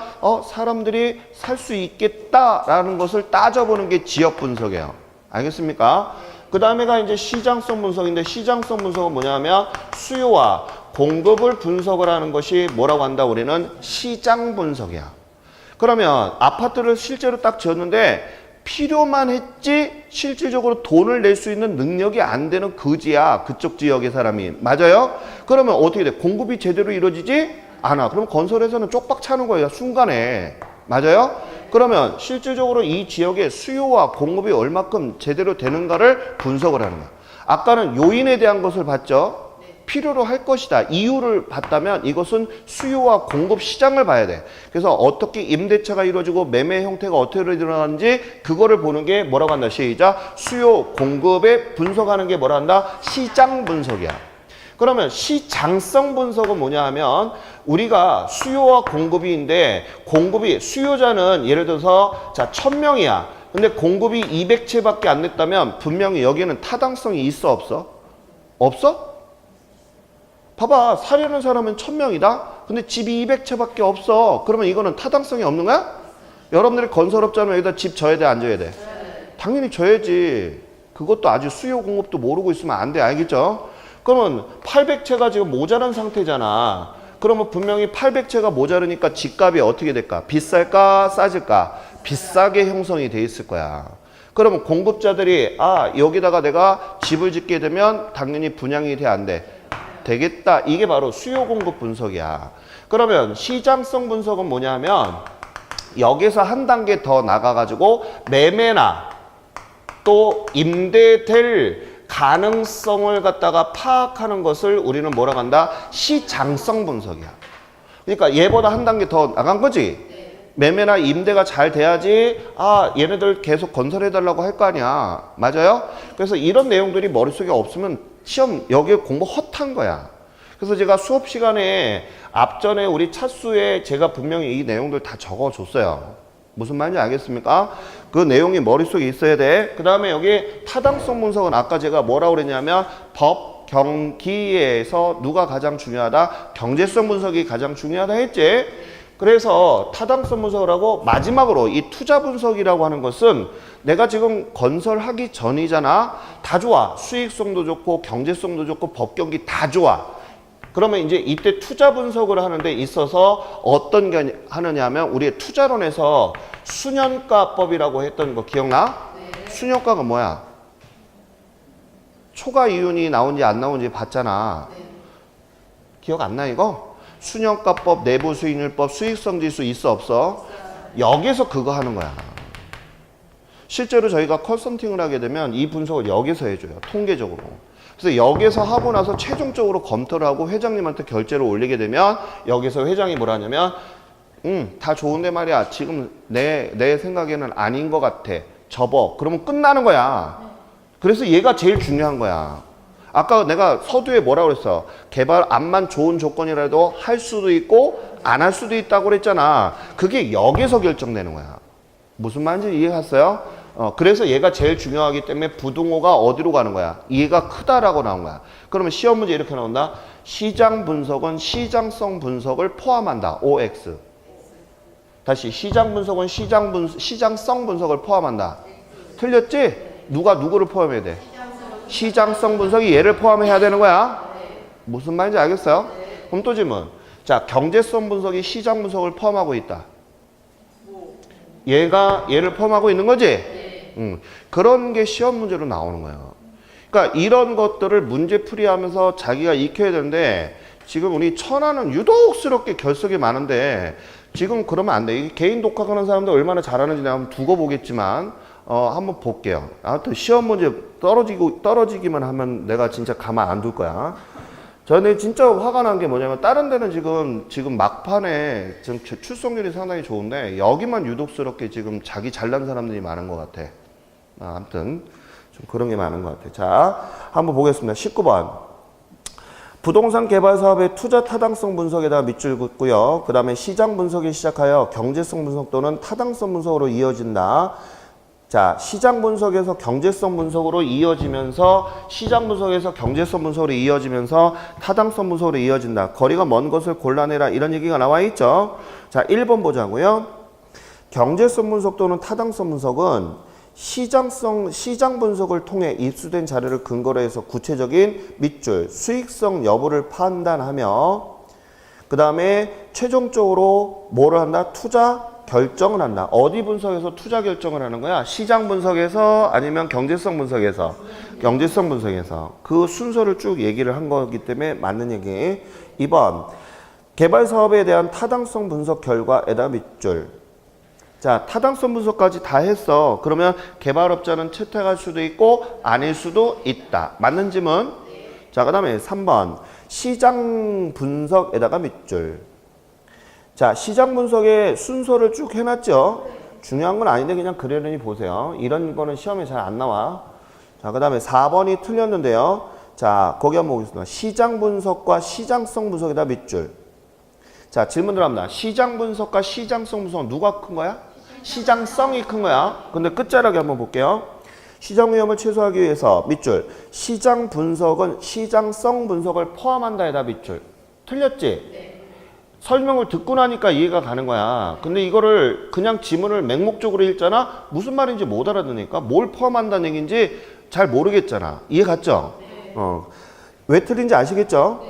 사람들이 살 수 있겠다라는 것을 따져보는 게 지역 분석이에요. 알겠습니까? 그 다음에가 이제 시장성 분석인데, 시장성 분석은 뭐냐면 수요와 공급을 분석을 하는 것이 뭐라고 한다? 우리는 시장 분석이야. 그러면 아파트를 실제로 딱 지었는데 필요만 했지 실질적으로 돈을 낼 수 있는 능력이 안 되는 거지야. 그쪽 지역의 사람이. 맞아요? 그러면 어떻게 돼? 공급이 제대로 이루어지지 않아. 그럼 건설회사는 쪽박 차는 거예요. 순간에. 맞아요? 그러면 실질적으로 이 지역의 수요와 공급이 얼마큼 제대로 되는가를 분석을 하는 거야. 아까는 요인에 대한 것을 봤죠? 필요로 할 것이다. 이유를 봤다면 이것은 수요와 공급 시장을 봐야 돼. 그래서 어떻게 임대차가 이루어지고 매매 형태가 어떻게 일어나는지 그거를 보는 게 뭐라고 한다? 시작. 수요 공급에 분석하는 게 뭐라 한다? 시장 분석이야. 그러면 시장성 분석은 뭐냐 하면, 우리가 수요와 공급인데, 공급이 수요자는 예를 들어서 자 1000명이야. 근데 공급이 200채밖에 안 냈다면 분명히 여기는 타당성이 있어 없어? 없어? 봐봐. 사려는 사람은 1000명이다. 근데 집이 200채밖에 없어. 그러면 이거는 타당성이 없는 거야? 여러분들이 건설업자면 여기다 집 져야 돼, 안 져야 돼? 당연히 져야지. 그것도 아직 수요 공급도 모르고 있으면 안 돼. 알겠죠? 그러면 800채가 지금 모자란 상태잖아. 그러면 분명히 800채가 모자르니까 집값이 어떻게 될까? 비쌀까? 싸질까? 비싸게 형성이 돼 있을 거야. 그러면 공급자들이 여기다가 내가 집을 짓게 되면 당연히 분양이 돼, 안 돼? 되겠다. 이게 바로 수요 공급 분석이야. 그러면 시장성 분석은 뭐냐면, 여기서 한 단계 더 나가가지고 매매나 또 임대될 가능성을 갖다가 파악하는 것을 우리는 뭐라고 한다? 시장성 분석이야. 그러니까 얘보다 한 단계 더 나간 거지? 매매나 임대가 잘 돼야지 얘네들 계속 건설해달라고 할 거 아니야. 맞아요? 그래서 이런 내용들이 머릿속에 없으면 시험 여기에 공부 헛한 거야. 그래서 제가 수업 시간에 앞전에 우리 차수에 제가 분명히 이 내용들 다 적어줬어요. 무슨 말인지 알겠습니까? 그 내용이 머릿속에 있어야 돼. 그 다음에 여기 타당성 분석은 아까 제가 뭐라고 그랬냐면 법, 경기에서 누가 가장 중요하다? 경제성 분석이 가장 중요하다 했지? 그래서 타당성 분석을 하고, 마지막으로 이 투자 분석이라고 하는 것은 내가 지금 건설하기 전이잖아. 다 좋아. 수익성도 좋고 경제성도 좋고 법, 경기 다 좋아. 그러면 이제 이때 투자 분석을 하는 데 있어서 어떤 게 하느냐 하면, 우리의 투자론에서 수년가법이라고 했던 거 기억나? 네. 수년가가 뭐야? 초과 이윤이 나온지 안 나온지 봤잖아. 네. 기억 안 나 이거? 수년가법, 내부 수익률법, 수익성 지수 있어 없어? 여기서 그거 하는 거야. 실제로 저희가 컨설팅을 하게 되면 이 분석을 여기서 해줘요. 통계적으로. 그래서 여기서 하고 나서 최종적으로 검토를 하고 회장님한테 결제를 올리게 되면, 여기서 회장이 뭐라 하냐면 다 좋은데 말이야. 지금 내 생각에는 아닌 것 같아. 접어. 그러면 끝나는 거야. 그래서 얘가 제일 중요한 거야. 아까 내가 서두에 뭐라고 그랬어? 개발 암만 좋은 조건이라도 할 수도 있고 안 할 수도 있다고 그랬잖아. 그게 여기서 결정되는 거야. 무슨 말인지 이해갔어요? 그래서 얘가 제일 중요하기 때문에 부등호가 어디로 가는 거야? 얘가 크다라고 나온 거야. 그러면 시험 문제 이렇게 나온다. 시장 분석은 시장성 분석을 포함한다. OX. 다시 시장 분석은 시장성 분석을 포함한다. 틀렸지? 누가 누구를 포함해야 돼? 시장성 분석이 얘를 포함해야 되는 거야. 무슨 말인지 알겠어요? 그럼 또 질문. 자, 경제성 분석이 시장 분석을 포함하고 있다. 얘가 얘를 포함하고 있는 거지? 그런 게 시험 문제로 나오는 거예요. 그러니까 이런 것들을 문제 풀이하면서 자기가 익혀야 되는데 지금 우리 천하는 유독스럽게 결석이 많은데 지금 그러면 안 돼. 개인 독학하는 사람들 얼마나 잘하는지 내가 한번 두고 보겠지만 한번 볼게요. 아무튼 시험 문제 떨어지기만 하면 내가 진짜 가만 안 둘 거야. 저는 진짜 화가 난 게 뭐냐면 다른 데는 지금 막판에 지금 출석률이 상당히 좋은데 여기만 유독스럽게 지금 자기 잘난 사람들이 많은 것 같아. 아무튼 좀 그런 게 많은 것 같아. 자, 한번 보겠습니다. 19번. 부동산 개발 사업의 투자 타당성 분석에다가 밑줄 긋고요. 그 다음에 시장 분석이 시작하여 경제성 분석 또는 타당성 분석으로 이어진다. 자, 시장 분석에서 경제성 분석으로 이어지면서 시장 분석에서 경제성 분석으로 이어지면서 타당성 분석으로 이어진다. 거리가 먼 것을 골라내라 이런 얘기가 나와 있죠. 자, 1번 보자고요. 경제성 분석 또는 타당성 분석은 시장 분석을 통해 입수된 자료를 근거로 해서 구체적인 밑줄 수익성 여부를 판단하며 그 다음에 최종적으로 뭐를 한다? 투자 결정을 한다. 어디 분석에서 투자 결정을 하는 거야? 시장 분석에서 아니면 경제성 분석에서? 경제성 분석에서. 그 순서를 쭉 얘기를 한 거기 때문에 맞는 얘기. 2번. 개발 사업에 대한 타당성 분석 결과에다 밑줄. 자, 타당성 분석까지 다 했어. 그러면 개발업자는 채택할 수도 있고 아닐 수도 있다. 맞는 질문? 자, 그 다음에 3번. 시장 분석에다가 밑줄. 자, 시장 분석의 순서를 쭉 해놨죠. 중요한 건 아닌데 그냥 그러려니 보세요. 이런 거는 시험에 잘 안 나와. 자, 그 다음에 4번이 틀렸는데요. 자, 거기 한번 보겠습니다. 시장 분석과 시장성 분석에다 밑줄. 자, 질문 들어갑니다. 시장 분석과 시장성 분석은 누가 큰 거야? 시장성이 큰 거야. 근데 끝자락에 한번 볼게요. 시장 위험을 최소화하기 위해서 밑줄. 시장 분석은 시장성 분석을 포함한다에다 밑줄. 틀렸지? 네. 설명을 듣고 나니까 이해가 가는 거야. 근데 이거를 그냥 지문을 맹목적으로 읽잖아? 무슨 말인지 못 알아듣으니까 뭘 포함한다는 얘기인지 잘 모르겠잖아. 이해 갔죠? 네. 왜 틀린지 아시겠죠?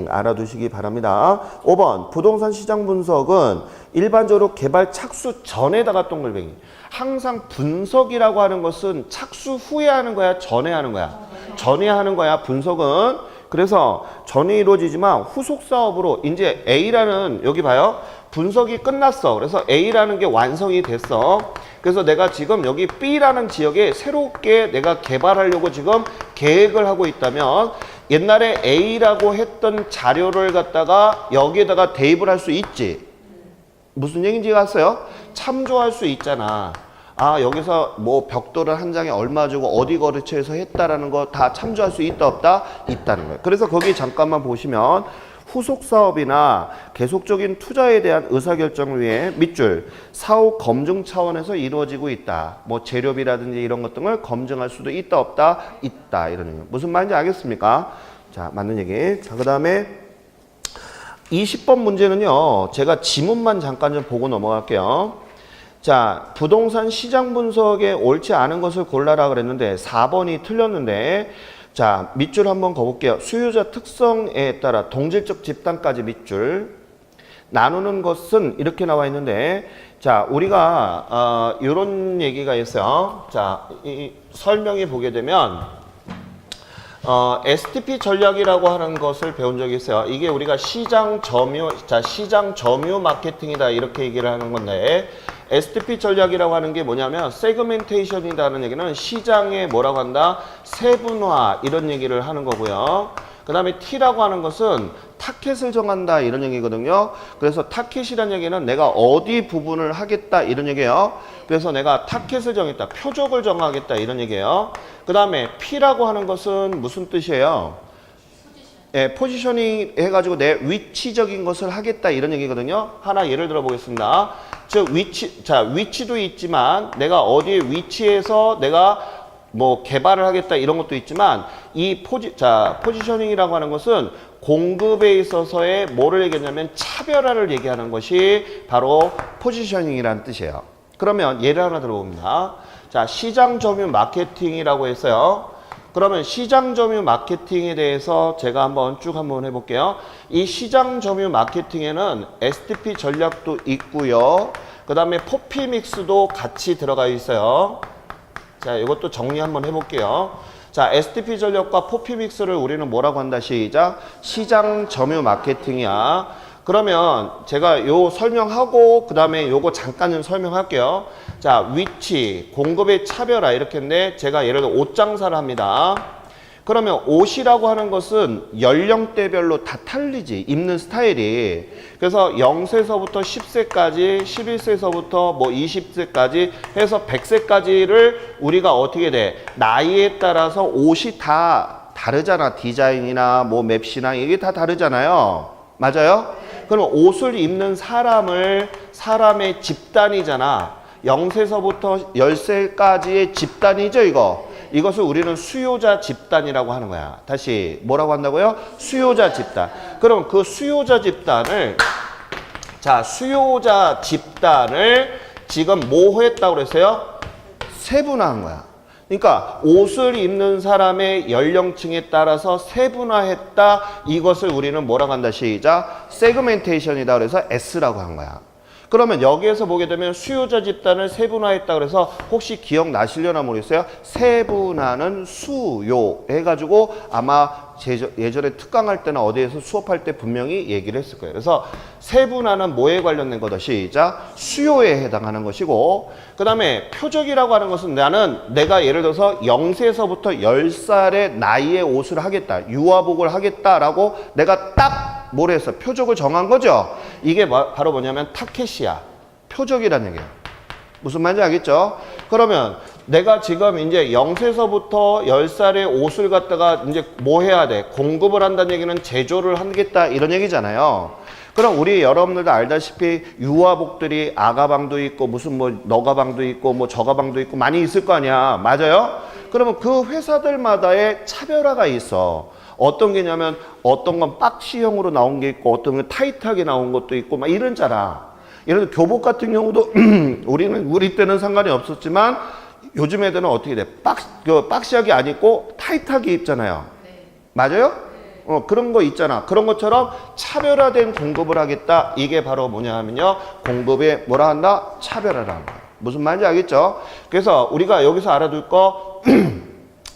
알아두시기 바랍니다. 5번 부동산 시장 분석은 일반적으로 개발 착수 전에다가 동글뱅이. 항상 분석이라고 하는 것은 착수 후에 하는 거야? 전에 하는 거야? 전에 하는 거야 분석은. 그래서 전에 이루어지지만 후속 사업으로 이제 A라는 여기 봐요. 분석이 끝났어. 그래서 A라는 게 완성이 됐어. 그래서 내가 지금 여기 B라는 지역에 새롭게 내가 개발하려고 지금 계획을 하고 있다면 옛날에 A라고 했던 자료를 갖다가 여기에다가 대입을 할 수 있지. 무슨 얘기인지 아세요? 참조할 수 있잖아. 아, 여기서 뭐 벽돌을 한 장에 얼마 주고 어디 거래처에서 했다라는 거 다 참조할 수 있다 없다? 있다는 거예요. 그래서 거기 잠깐만 보시면 후속 사업이나 계속적인 투자에 대한 의사결정을 위해 밑줄 사후 검증 차원에서 이루어지고 있다. 뭐 재료비라든지 이런 것 등을 검증할 수도 있다 없다? 있다. 이런 얘기. 무슨 말인지 알겠습니까? 자, 맞는 얘기. 자, 그 다음에 20번 문제는요. 제가 지문만 잠깐 좀 보고 넘어갈게요. 자, 부동산 시장 분석에 옳지 않은 것을 골라라 그랬는데 4번이 틀렸는데 자, 밑줄 한번 거볼게요. 수요자 특성에 따라 동질적 집단까지 밑줄. 나누는 것은 이렇게 나와 있는데 자, 우리가 이런 얘기가 있어요. 자, 이 설명이 보게 되면 STP 전략이라고 하는 것을 배운 적이 있어요. 이게 우리가 시장 점유 마케팅이다 이렇게 얘기를 하는 건데 STP 전략이라고 하는 게 뭐냐면 세그멘테이션이라는 얘기는 시장에 뭐라고 한다? 세분화 이런 얘기를 하는 거고요. 그 다음에 T라고 하는 것은 타켓을 정한다 이런 얘기거든요. 그래서 타켓이라는 얘기는 내가 어디 부분을 하겠다 이런 얘기예요. 그래서 내가 타켓을 정했다. 표적을 정하겠다 이런 얘기예요. 그 다음에 P라고 하는 것은 무슨 뜻이에요? 예, 포지셔닝 해가지고 내 위치적인 것을 하겠다 이런 얘기거든요. 하나 예를 들어 보겠습니다. 즉 위치도 있지만 내가 어디에 위치해서 내가 뭐 개발을 하겠다 이런 것도 있지만 이 포지셔닝이라고 하는 것은 공급에 있어서의 뭐를 얘기하냐면 차별화를 얘기하는 것이 바로 포지셔닝이라는 뜻이에요. 그러면 예를 하나 들어봅니다. 자, 시장 점유 마케팅이라고 했어요. 그러면 시장 점유 마케팅에 대해서 제가 한번 해볼게요. 이 시장 점유 마케팅에는 STP 전략도 있고요. 그 다음에 포피 믹스도 같이 들어가 있어요. 자, 이것도 정리 한번 해볼게요. 자, STP 전략과 포피 믹스를 우리는 뭐라고 한다? 시작. 시장 점유 마케팅이야. 그러면 제가 요 설명하고 그 다음에 요거 잠깐 좀 설명할게요. 자, 위치, 공급의 차별화 이렇게 했는데 제가 예를 들어 옷 장사를 합니다. 그러면 옷이라고 하는 것은 연령대별로 다 틀리지, 입는 스타일이. 그래서 0세서부터 10세까지, 11세서부터 뭐 20세까지 해서 100세까지를 우리가 어떻게 돼? 나이에 따라서 옷이 다 다르잖아. 디자인이나 뭐 맵시나 이게 다 다르잖아요. 맞아요? 그럼 옷을 입는 사람의 집단이잖아. 0세서부터 10세까지의 집단이죠, 이거. 이것을 우리는 수요자 집단이라고 하는 거야. 다시 뭐라고 한다고요? 수요자 집단. 그럼 그 수요자 집단을 지금 뭐 했다고 그랬어요? 세분화한 거야. 그러니까 옷을 입는 사람의 연령층에 따라서 세분화했다. 이것을 우리는 뭐라고 한다? 시작. 세그멘테이션이다. 그래서 S라고 한 거야. 그러면 여기에서 보게 되면 수요자 집단을 세분화했다 그래서 혹시 기억나시려나 모르겠어요. 세분화는 수요 해가지고 아마 예전에 특강할 때나 어디에서 수업할 때 분명히 얘기를 했을 거예요. 그래서 세분화는 뭐에 관련된 거다? 시작. 수요에 해당하는 것이고, 그 다음에 표적이라고 하는 것은 내가 예를 들어서 0세에서부터 10살의 나이의 옷을 하겠다, 유아복을 하겠다라고 내가 딱 뭘 했어? 표적을 정한 거죠. 이게 바로 뭐냐면 타켓이야. 표적이라는 얘기예요. 무슨 말인지 알겠죠? 그러면 내가 지금 이제 0세서부터 10살의 옷을 갖다가 이제 뭐 해야 돼? 공급을 한다는 얘기는 제조를 하겠다 이런 얘기잖아요. 그럼 우리 여러분들도 알다시피 유아복들이 아가방도 있고 무슨 뭐 너가방도 있고 뭐 저가방도 있고 많이 있을 거 아니야. 맞아요? 그러면 그 회사들마다의 차별화가 있어. 어떤 게냐면 어떤 건 박시형으로 나온 게 있고 어떤 건 타이트하게 나온 것도 있고 막 이런잖아. 예를 들어 교복 같은 경우도 우리 때는 상관이 없었지만 요즘 애들은 어떻게 돼? 박시하게 안 입고 타이트하게 입잖아요. 네. 맞아요? 네. 그런 거 있잖아. 그런 것처럼 차별화된 공급을 하겠다. 이게 바로 뭐냐 하면요. 공급에 뭐라 한다? 차별화라는 거야. 무슨 말인지 알겠죠? 그래서 우리가 여기서 알아둘 거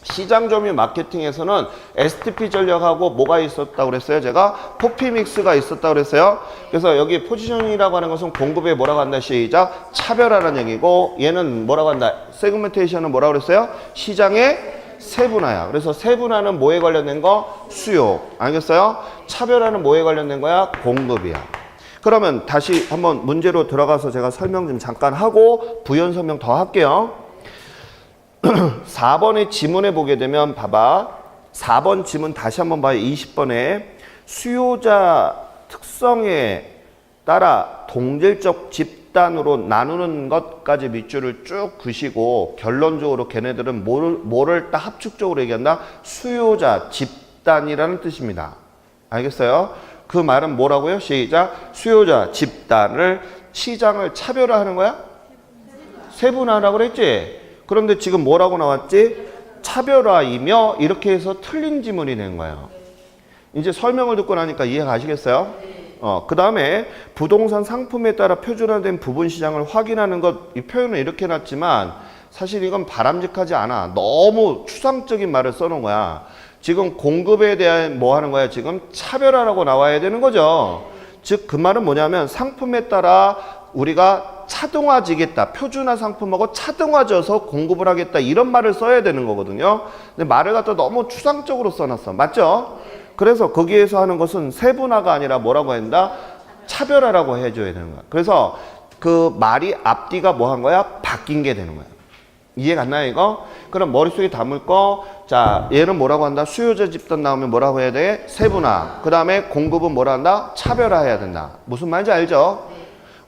시장 점유 마케팅에서는 STP 전략하고 뭐가 있었다고 그랬어요? 제가 포피 믹스가 있었다고 그랬어요. 그래서 여기 포지셔닝이라고 하는 것은 공급에 뭐라고 한다? 시작. 차별화라는 얘기고 얘는 뭐라고 한다? 세그멘테이션은 뭐라고 그랬어요? 시장의 세분화야. 그래서 세분화는 뭐에 관련된 거? 수요. 알겠어요? 차별화는 뭐에 관련된 거야? 공급이야. 그러면 다시 한번 문제로 들어가서 제가 설명 좀 잠깐 하고 부연 설명 더 할게요. 4번의 지문에 보게 되면 봐봐. 4번 지문 다시 한번 봐요. 20번에 수요자 특성에 따라 동질적 집단으로 나누는 것까지 밑줄을 쭉 그시고 결론적으로 걔네들은 뭐를 딱 합축적으로 얘기한다? 수요자 집단이라는 뜻입니다. 알겠어요? 그 말은 뭐라고요? 시작. 수요자 집단을 시장을 차별화하는 거야? 세분화라고 그랬지? 그런데 지금 뭐라고 나왔지? 차별화이며 이렇게 해서 틀린 지문이 된 거예요. 이제 설명을 듣고 나니까 이해 가시겠어요? 그 다음에 부동산 상품에 따라 표준화된 부분 시장을 확인하는 것, 이 표현을 이렇게 해놨지만 사실 이건 바람직하지 않아. 너무 추상적인 말을 써놓은 거야. 지금 공급에 대한 뭐 하는 거야? 지금 차별화라고 나와야 되는 거죠. 즉 그 말은 뭐냐면 상품에 따라 우리가 차등화지겠다. 표준화 상품하고 차등화져서 공급을 하겠다. 이런 말을 써야 되는 거거든요. 근데 말을 갖다 너무 추상적으로 써놨어. 맞죠? 그래서 거기에서 하는 것은 세분화가 아니라 뭐라고 한다? 차별화라고 해줘야 되는 거야. 그래서 그 말이 앞뒤가 뭐 한 거야? 바뀐 게 되는 거야. 이해 갔나요, 이거? 그럼 머릿속에 담을 거, 자, 얘는 뭐라고 한다? 수요자 집단 나오면 뭐라고 해야 돼? 세분화. 그 다음에 공급은 뭐라 한다? 차별화해야 된다. 무슨 말인지 알죠?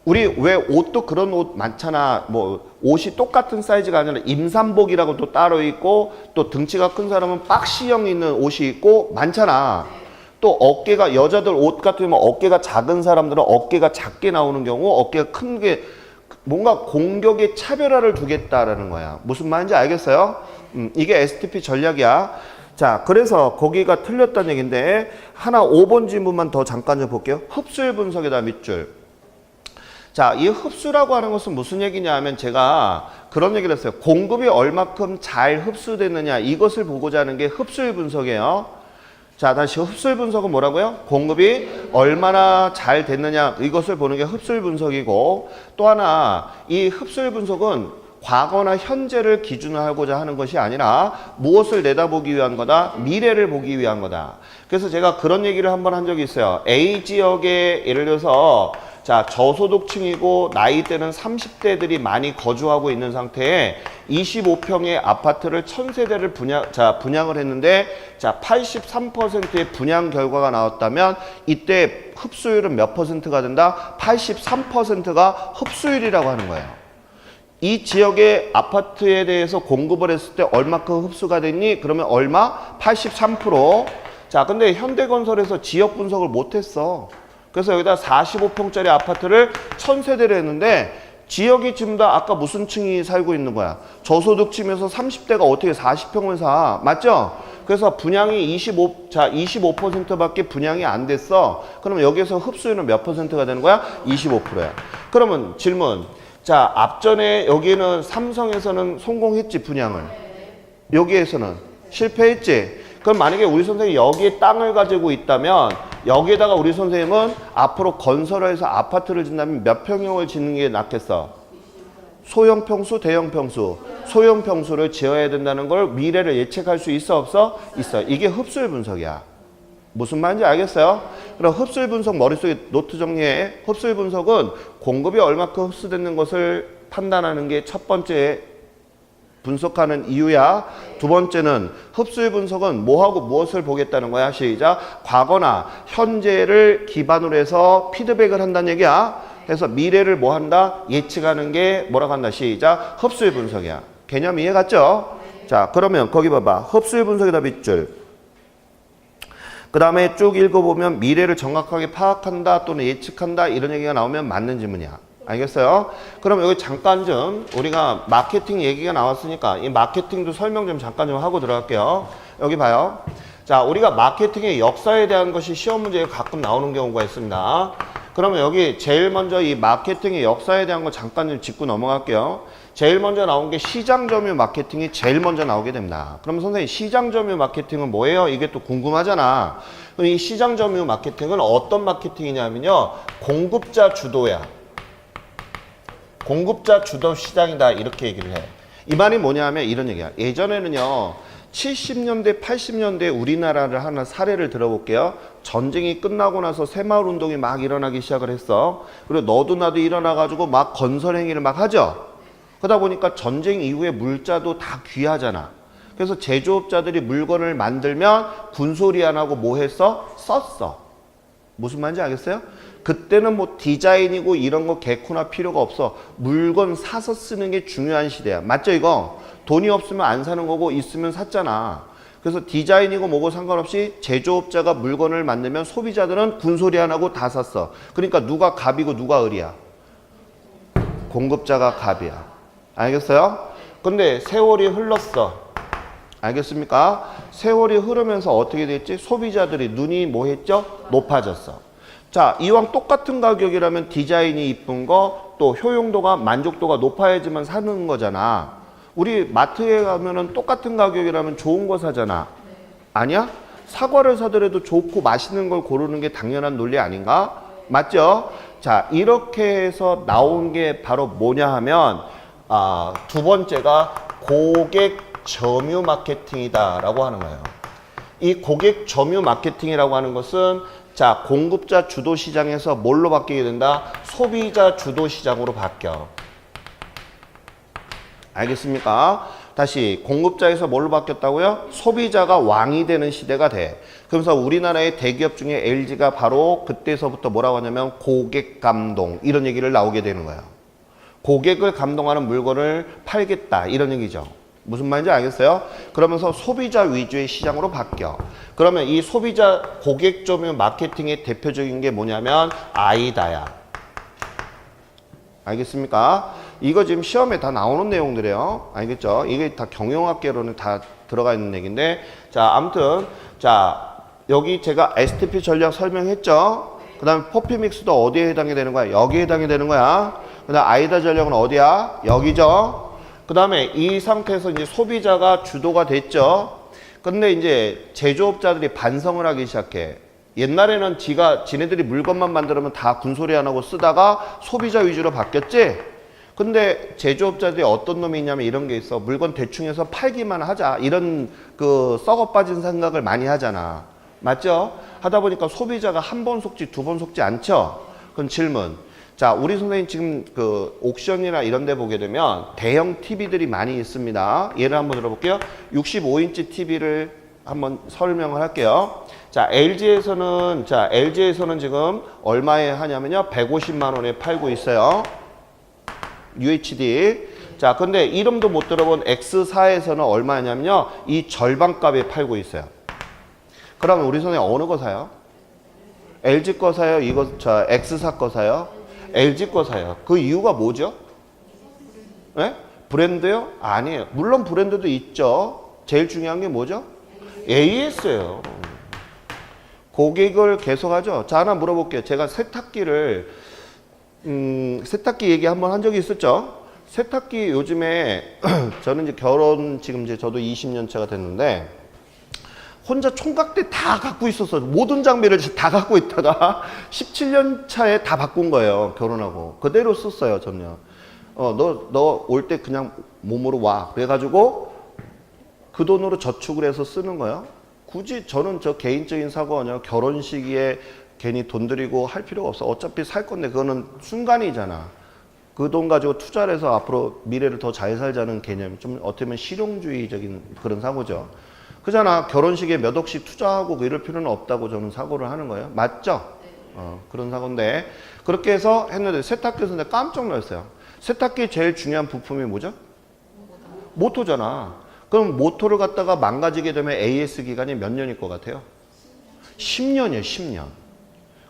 우리 왜 옷도 그런 옷 많잖아. 뭐 옷이 똑같은 사이즈가 아니라 임산복이라고 또 따로 있고, 또 등치가 큰 사람은 박시형 있는 옷이 있고 많잖아. 또 어깨가, 여자들 옷 같은 경우 어깨가 작은 사람들은 어깨가 작게 나오는 경우, 어깨가 큰 게 뭔가 공격의 차별화를 두겠다라는 거야. 무슨 말인지 알겠어요? 이게 STP 전략이야. 자, 그래서 거기가 틀렸다는 얘기인데, 하나 5번 질문만 더 잠깐 좀 볼게요. 흡수율 분석이다, 밑줄. 자, 이 흡수라고 하는 것은 무슨 얘기냐 하면, 제가 그런 얘기를 했어요. 공급이 얼마큼 잘 흡수됐느냐, 이것을 보고자 하는 게 흡수율 분석이에요. 자, 다시 흡수율 분석은 뭐라고요? 공급이 얼마나 잘 됐느냐, 이것을 보는 게 흡수율 분석이고, 또 하나 이 흡수율 분석은 과거나 현재를 기준으로 하고자 하는 것이 아니라 무엇을 내다보기 위한 거다? 미래를 보기 위한 거다. 그래서 제가 그런 얘기를 한번 한 적이 있어요. A 지역에 예를 들어서 자, 저소득층이고 나이대는 30대들이 많이 거주하고 있는 상태에 25평의 아파트를 1000세대를 분양을 했는데, 자, 83%의 분양 결과가 나왔다면 이때 흡수율은 몇 퍼센트가 된다? 83%가 흡수율이라고 하는 거예요. 이 지역의 아파트에 대해서 공급을 했을 때 얼마큼 흡수가 됐니? 그러면 얼마? 83%. 자, 근데 현대건설에서 지역 분석을 못했어. 그래서 여기다 45평짜리 아파트를 1000세대를 했는데, 지역이 지금 다 아까 무슨 층이 살고 있는 거야? 저소득층에서 30대가 어떻게 40평을 사? 맞죠? 그래서 분양이 25%밖에 분양이 안 됐어. 그러면 여기서 흡수율은 몇 퍼센트가 되는 거야? 25%야. 그러면 질문. 자, 앞전에 여기는 삼성에서는 성공했지, 분양을. 여기에서는 실패했지. 그럼 만약에 우리 선생님이 여기에 땅을 가지고 있다면, 여기에다가 우리 선생님은 앞으로 건설을 해서 아파트를 짓는다면 몇 평형을 짓는 게 낫겠어? 소형 평수, 대형 평수. 소형 평수를 지어야 된다는 걸 미래를 예측할 수 있어, 없어? 있어. 이게 흡수율 분석이야. 무슨 말인지 알겠어요? 그럼 흡수율 분석 머릿속에 노트 정리해. 흡수율 분석은 공급이 얼마큼 흡수되는 것을 판단하는 게 첫 번째 분석하는 이유야. 두 번째는 흡수율 분석은 뭐하고 무엇을 보겠다는 거야. 시작. 과거나 현재를 기반으로 해서 피드백을 한다는 얘기야. 그래서 미래를 뭐 한다? 예측하는 게 뭐라고 한다. 시작. 흡수율 분석이야. 개념 이해 갔죠? 자, 그러면 거기 봐봐. 흡수율 분석이다, 밑줄. 그 다음에 쭉 읽어보면 미래를 정확하게 파악한다 또는 예측한다 이런 얘기가 나오면 맞는 질문이야. 알겠어요? 그럼 여기 잠깐 좀 우리가 마케팅 얘기가 나왔으니까 이 마케팅도 설명 좀 잠깐 좀 하고 들어갈게요. 여기 봐요. 자, 우리가 마케팅의 역사에 대한 것이 시험 문제에 가끔 나오는 경우가 있습니다. 그러면 여기 제일 먼저 이 마케팅의 역사에 대한 거 잠깐 좀 짚고 넘어갈게요. 제일 먼저 나온 게 시장 점유 마케팅이 제일 먼저 나오게 됩니다. 그럼 선생님, 시장 점유 마케팅은 뭐예요? 이게 또 궁금하잖아. 그럼 이 시장 점유 마케팅은 어떤 마케팅이냐면요, 공급자 주도야. 공급자 주도 시장이다, 이렇게 얘기를 해. 이 말이 뭐냐면 이런 얘기야. 예전에는요, 70년대, 80년대 우리나라를 하나 사례를 들어볼게요. 전쟁이 끝나고 나서 새마을운동이 막 일어나기 시작을 했어. 그리고 너도 나도 일어나가지고 막 건설행위를 막 하죠. 그러다 보니까 전쟁 이후에 물자도 다 귀하잖아. 그래서 제조업자들이 물건을 만들면 군소리 안 하고 뭐 했어? 썼어. 무슨 말인지 알겠어요? 그때는 뭐 디자인이고 이런 거 개코나 필요가 없어. 물건 사서 쓰는 게 중요한 시대야. 맞죠, 이거? 돈이 없으면 안 사는 거고 있으면 샀잖아. 그래서 디자인이고 뭐고 상관없이 제조업자가 물건을 만들면 소비자들은 군소리 안 하고 다 샀어. 그러니까 누가 갑이고 누가 을이야? 공급자가 갑이야. 알겠어요? 근데 세월이 흘렀어. 알겠습니까? 세월이 흐르면서 어떻게 됐지? 소비자들이 눈이 뭐 했죠? 높아졌어. 자, 이왕 똑같은 가격이라면 디자인이 이쁜 거, 또 효용도가, 만족도가 높아야지만 사는 거잖아. 우리 마트에 가면은 똑같은 가격이라면 좋은 거 사잖아. 아니야? 사과를 사더라도 좋고 맛있는 걸 고르는 게 당연한 논리 아닌가? 맞죠? 자, 이렇게 해서 나온 게 바로 뭐냐 하면, 두 번째가 고객 점유 마케팅이다 라고 하는 거예요. 이 고객 점유 마케팅이라고 하는 것은, 자, 공급자 주도 시장에서 뭘로 바뀌게 된다? 소비자 주도 시장으로 바뀌어. 알겠습니까? 다시 공급자에서 뭘로 바뀌었다고요? 소비자가 왕이 되는 시대가 돼. 그러면서 우리나라의 대기업 중에 LG가 바로 그때서부터 뭐라고 하냐면 고객 감동 이런 얘기를 나오게 되는 거예요. 고객을 감동하는 물건을 팔겠다 이런 얘기죠. 무슨 말인지 알겠어요? 그러면서 소비자 위주의 시장으로 바뀌어. 그러면 이 소비자 고객 점유 마케팅의 대표적인 게 뭐냐면 아이다야. 알겠습니까? 이거 지금 시험에 다 나오는 내용들이에요. 알겠죠? 이게 다 경영학계로는 다 들어가 있는 얘기인데, 자, 아무튼, 자, 여기 제가 STP 전략 설명했죠? 그 다음에 퍼피믹스도 어디에 해당이 되는 거야? 여기에 해당이 되는 거야. 그 다음 아이다 전략은 어디야? 여기죠? 그 다음에 이 상태에서 이제 소비자가 주도가 됐죠? 근데 이제 제조업자들이 반성을 하기 시작해. 옛날에는 지네들이 물건만 만들면 다 군소리 안 하고 쓰다가 소비자 위주로 바뀌었지? 근데 제조업자들이 어떤 놈이 있냐면 이런 게 있어. 물건 대충 해서 팔기만 하자. 이런 그 썩어 빠진 생각을 많이 하잖아. 맞죠? 하다 보니까 소비자가 한 번 속지 두 번 속지 않죠? 그럼 질문. 자, 우리 선생님 지금 그 옥션이나 이런 데 보게 되면 대형 TV들이 많이 있습니다. 예를 한번 들어볼게요. 65인치 TV를 한번 설명을 할게요. 자, LG에서는 지금 얼마에 하냐면요. 150만 원에 팔고 있어요. UHD. 자, 근데 이름도 못 들어본 X사에서는 얼마냐면요. 이 절반값에 팔고 있어요. 그러면 우리 선생님 어느 거 사요? LG 거 사요? X사 거 사요? LG 거 사요. 그 이유가 뭐죠? 네? 브랜드요? 아니에요. 물론 브랜드도 있죠. 제일 중요한 게 뭐죠? AS예요. 고객을 계속하죠. 자, 하나 물어볼게요. 제가 세탁기를 세탁기 얘기 한번 한 적이 있었죠. 세탁기 요즘에 저는 이제 결혼 지금 이제 저도 20년 차가 됐는데 혼자 총각대 다 갖고 있었어. 모든 장비를 다 갖고 있다가 17년 차에 다 바꾼 거예요. 결혼하고. 그대로 썼어요, 전요. 너 올 때 그냥 몸으로 와. 그래가지고 그 돈으로 저축을 해서 쓰는 거예요. 굳이 저는 저 개인적인 사고는요. 결혼식에 괜히 돈 들이고 할 필요가 없어. 어차피 살 건데 그거는 순간이잖아. 그 돈 가지고 투자를 해서 앞으로 미래를 더 잘 살자는 개념. 좀 어떻게 보면 실용주의적인 그런 사고죠. 그잖아. 결혼식에 몇 억씩 투자하고 이럴 필요는 없다고 저는 사고를 하는 거예요. 맞죠? 그런 사고인데 그렇게 해서 했는데 세탁기에서 내가 깜짝 놀랐어요. 세탁기의 제일 중요한 부품이 뭐죠? 모터잖아. 그럼 모터를 갖다가 망가지게 되면 AS 기간이 몇 년일 것 같아요? 10년이에요. 10년.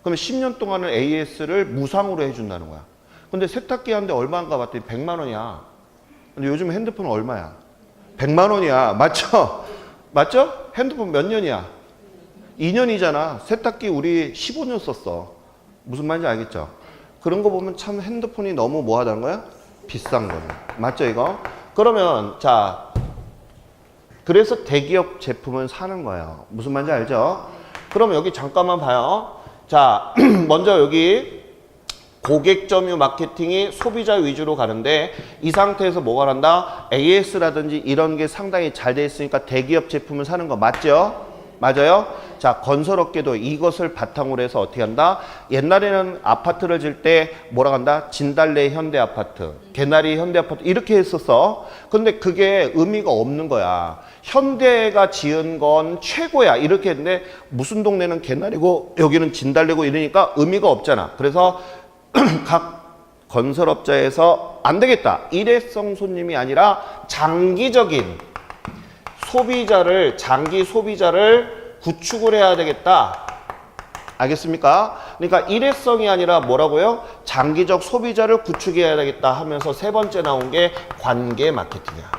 그러면 10년 동안은 AS를 무상으로 해준다는 거야. 근데 세탁기 한 대 얼마인가 봤더니 100만 원이야. 근데 요즘 핸드폰은 얼마야? 100만 원이야. 맞죠? 맞죠? 핸드폰 몇 년이야? 2년이잖아. 세탁기 우리 15년 썼어. 무슨 말인지 알겠죠? 그런 거 보면 참 핸드폰이 너무 뭐 하다는 거야? 비싼 거네. 맞죠, 이거? 그러면, 자, 그래서 대기업 제품을 사는 거예요. 무슨 말인지 알죠? 그럼 여기 잠깐만 봐요. 자, 먼저 여기 고객 점유 마케팅이 소비자 위주로 가는데 이 상태에서 뭐가 난다? AS라든지 이런 게 상당히 잘 돼 있으니까 대기업 제품을 사는 거 맞죠? 맞아요? 자, 건설업계도 이것을 바탕으로 해서 어떻게 한다? 옛날에는 아파트를 질 때 뭐라 한다? 진달래 현대아파트, 개나리 현대아파트 이렇게 했었어. 근데 그게 의미가 없는 거야. 현대가 지은 건 최고야 이렇게 했는데 무슨 동네는 개나리고 여기는 진달래고 이러니까 의미가 없잖아. 그래서 각 건설업자에서 안 되겠다. 일회성 손님이 아니라 장기적인 장기 소비자를 구축을 해야 되겠다. 알겠습니까? 그러니까 일회성이 아니라 뭐라고요? 장기적 소비자를 구축해야 되겠다 하면서 세 번째 나온 게 관계 마케팅이야.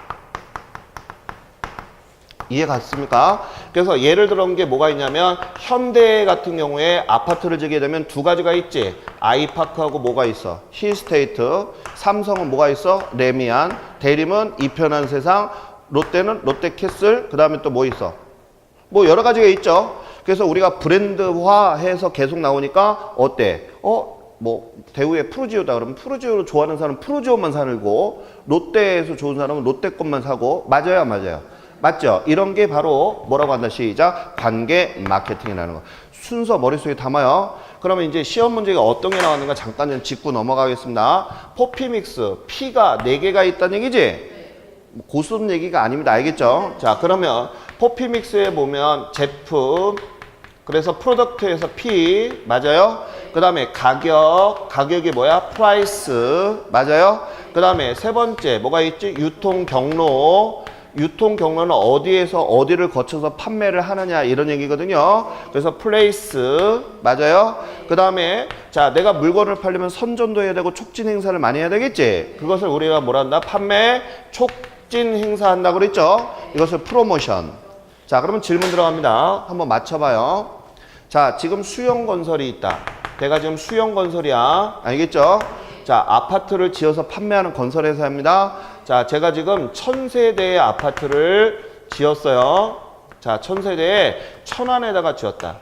이해 갔습니까? 그래서 예를 들어온 게 뭐가 있냐면 현대 같은 경우에 아파트를 지게 되면 두 가지가 있지. 아이파크하고 뭐가 있어? 힐스테이트. 삼성은 뭐가 있어? 레미안. 대림은 이편한 세상. 롯데는 롯데캐슬. 그 다음에 또 뭐 있어? 뭐 여러 가지가 있죠. 그래서 우리가 브랜드화해서 계속 나오니까 어때? 뭐 대우의 푸르지오다 그러면 푸르지오를 좋아하는 사람은 푸르지오만 사고 롯데에서 좋은 사람은 롯데 것만 사고 맞아요, 맞아요. 맞죠? 이런 게 바로 뭐라고 한다? 시작. 관계 마케팅이라는 거. 순서 머릿속에 담아요. 그러면 이제 시험 문제가 어떤 게 나왔는가 잠깐 좀 짚고 넘어가겠습니다. 포피믹스, P가 4개가 있다는 얘기지? 고수업 얘기가 아닙니다. 알겠죠? 자, 그러면 포피믹스에 보면 제품, 그래서 프로덕트에서 P, 맞아요? 그 다음에 가격이 뭐야? 프라이스, 맞아요? 그 다음에 세 번째, 뭐가 있지? 유통 경로. 유통 경로는 어디에서 어디를 거쳐서 판매를 하느냐 이런 얘기거든요. 그래서 플레이스, 맞아요? 그 다음에 자, 내가 물건을 팔려면 선전도 해야 되고 촉진 행사를 많이 해야 되겠지? 그것을 우리가 뭐라 한다? 판매 촉진 행사 한다고 그랬죠? 이것을 프로모션. 자, 그러면 질문 들어갑니다. 한번 맞춰봐요. 자, 지금 수영건설이 있다. 내가 지금 수영건설이야. 알겠죠? 자, 아파트를 지어서 판매하는 건설회사입니다. 자, 제가 지금 1000세대의 아파트를 지었어요. 자, 1000세대에 천안에다가 지었다.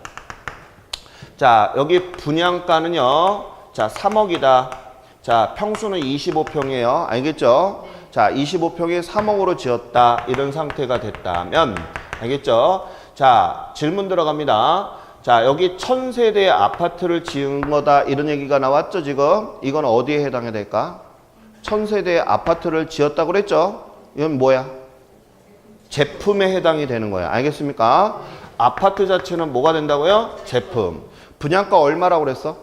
자, 여기 분양가는요. 자, 3억이다. 자, 평수는 25평이에요. 알겠죠? 자, 25평에 3억으로 지었다. 이런 상태가 됐다면, 알겠죠? 자, 질문 들어갑니다. 자, 여기 1000세대의 아파트를 지은 거다. 이런 얘기가 나왔죠, 지금? 이건 어디에 해당이 될까? 1000세대의 아파트를 지었다고 그랬죠? 이건 뭐야? 제품에 해당이 되는 거야. 알겠습니까? 아파트 자체는 뭐가 된다고요? 제품. 분양가 얼마라고 그랬어?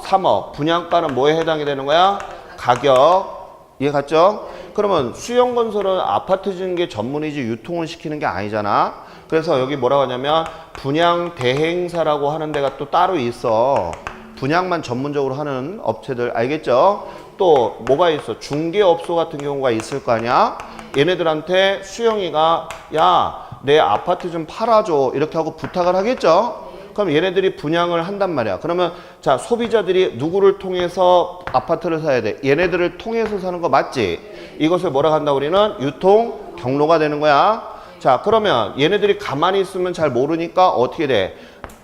3억. 분양가는 뭐에 해당이 되는 거야? 가격. 이해 갔죠? 그러면 수영건설은 아파트 짓는 게 전문이지 유통을 시키는 게 아니잖아. 그래서 여기 뭐라고 하냐면 분양 대행사라고 하는 데가 또 따로 있어. 분양만 전문적으로 하는 업체들. 알겠죠? 또 뭐가 있어? 중개업소 같은 경우가 있을 거 아니야? 얘네들한테 수영이가 야, 내 아파트 좀 팔아줘 이렇게 하고 부탁을 하겠죠? 그럼 얘네들이 분양을 한단 말이야. 그러면 자, 소비자들이 누구를 통해서 아파트를 사야 돼? 얘네들을 통해서 사는 거 맞지? 이것을 뭐라고 한다 우리는? 유통 경로가 되는 거야. 자, 그러면 얘네들이 가만히 있으면 잘 모르니까 어떻게 돼?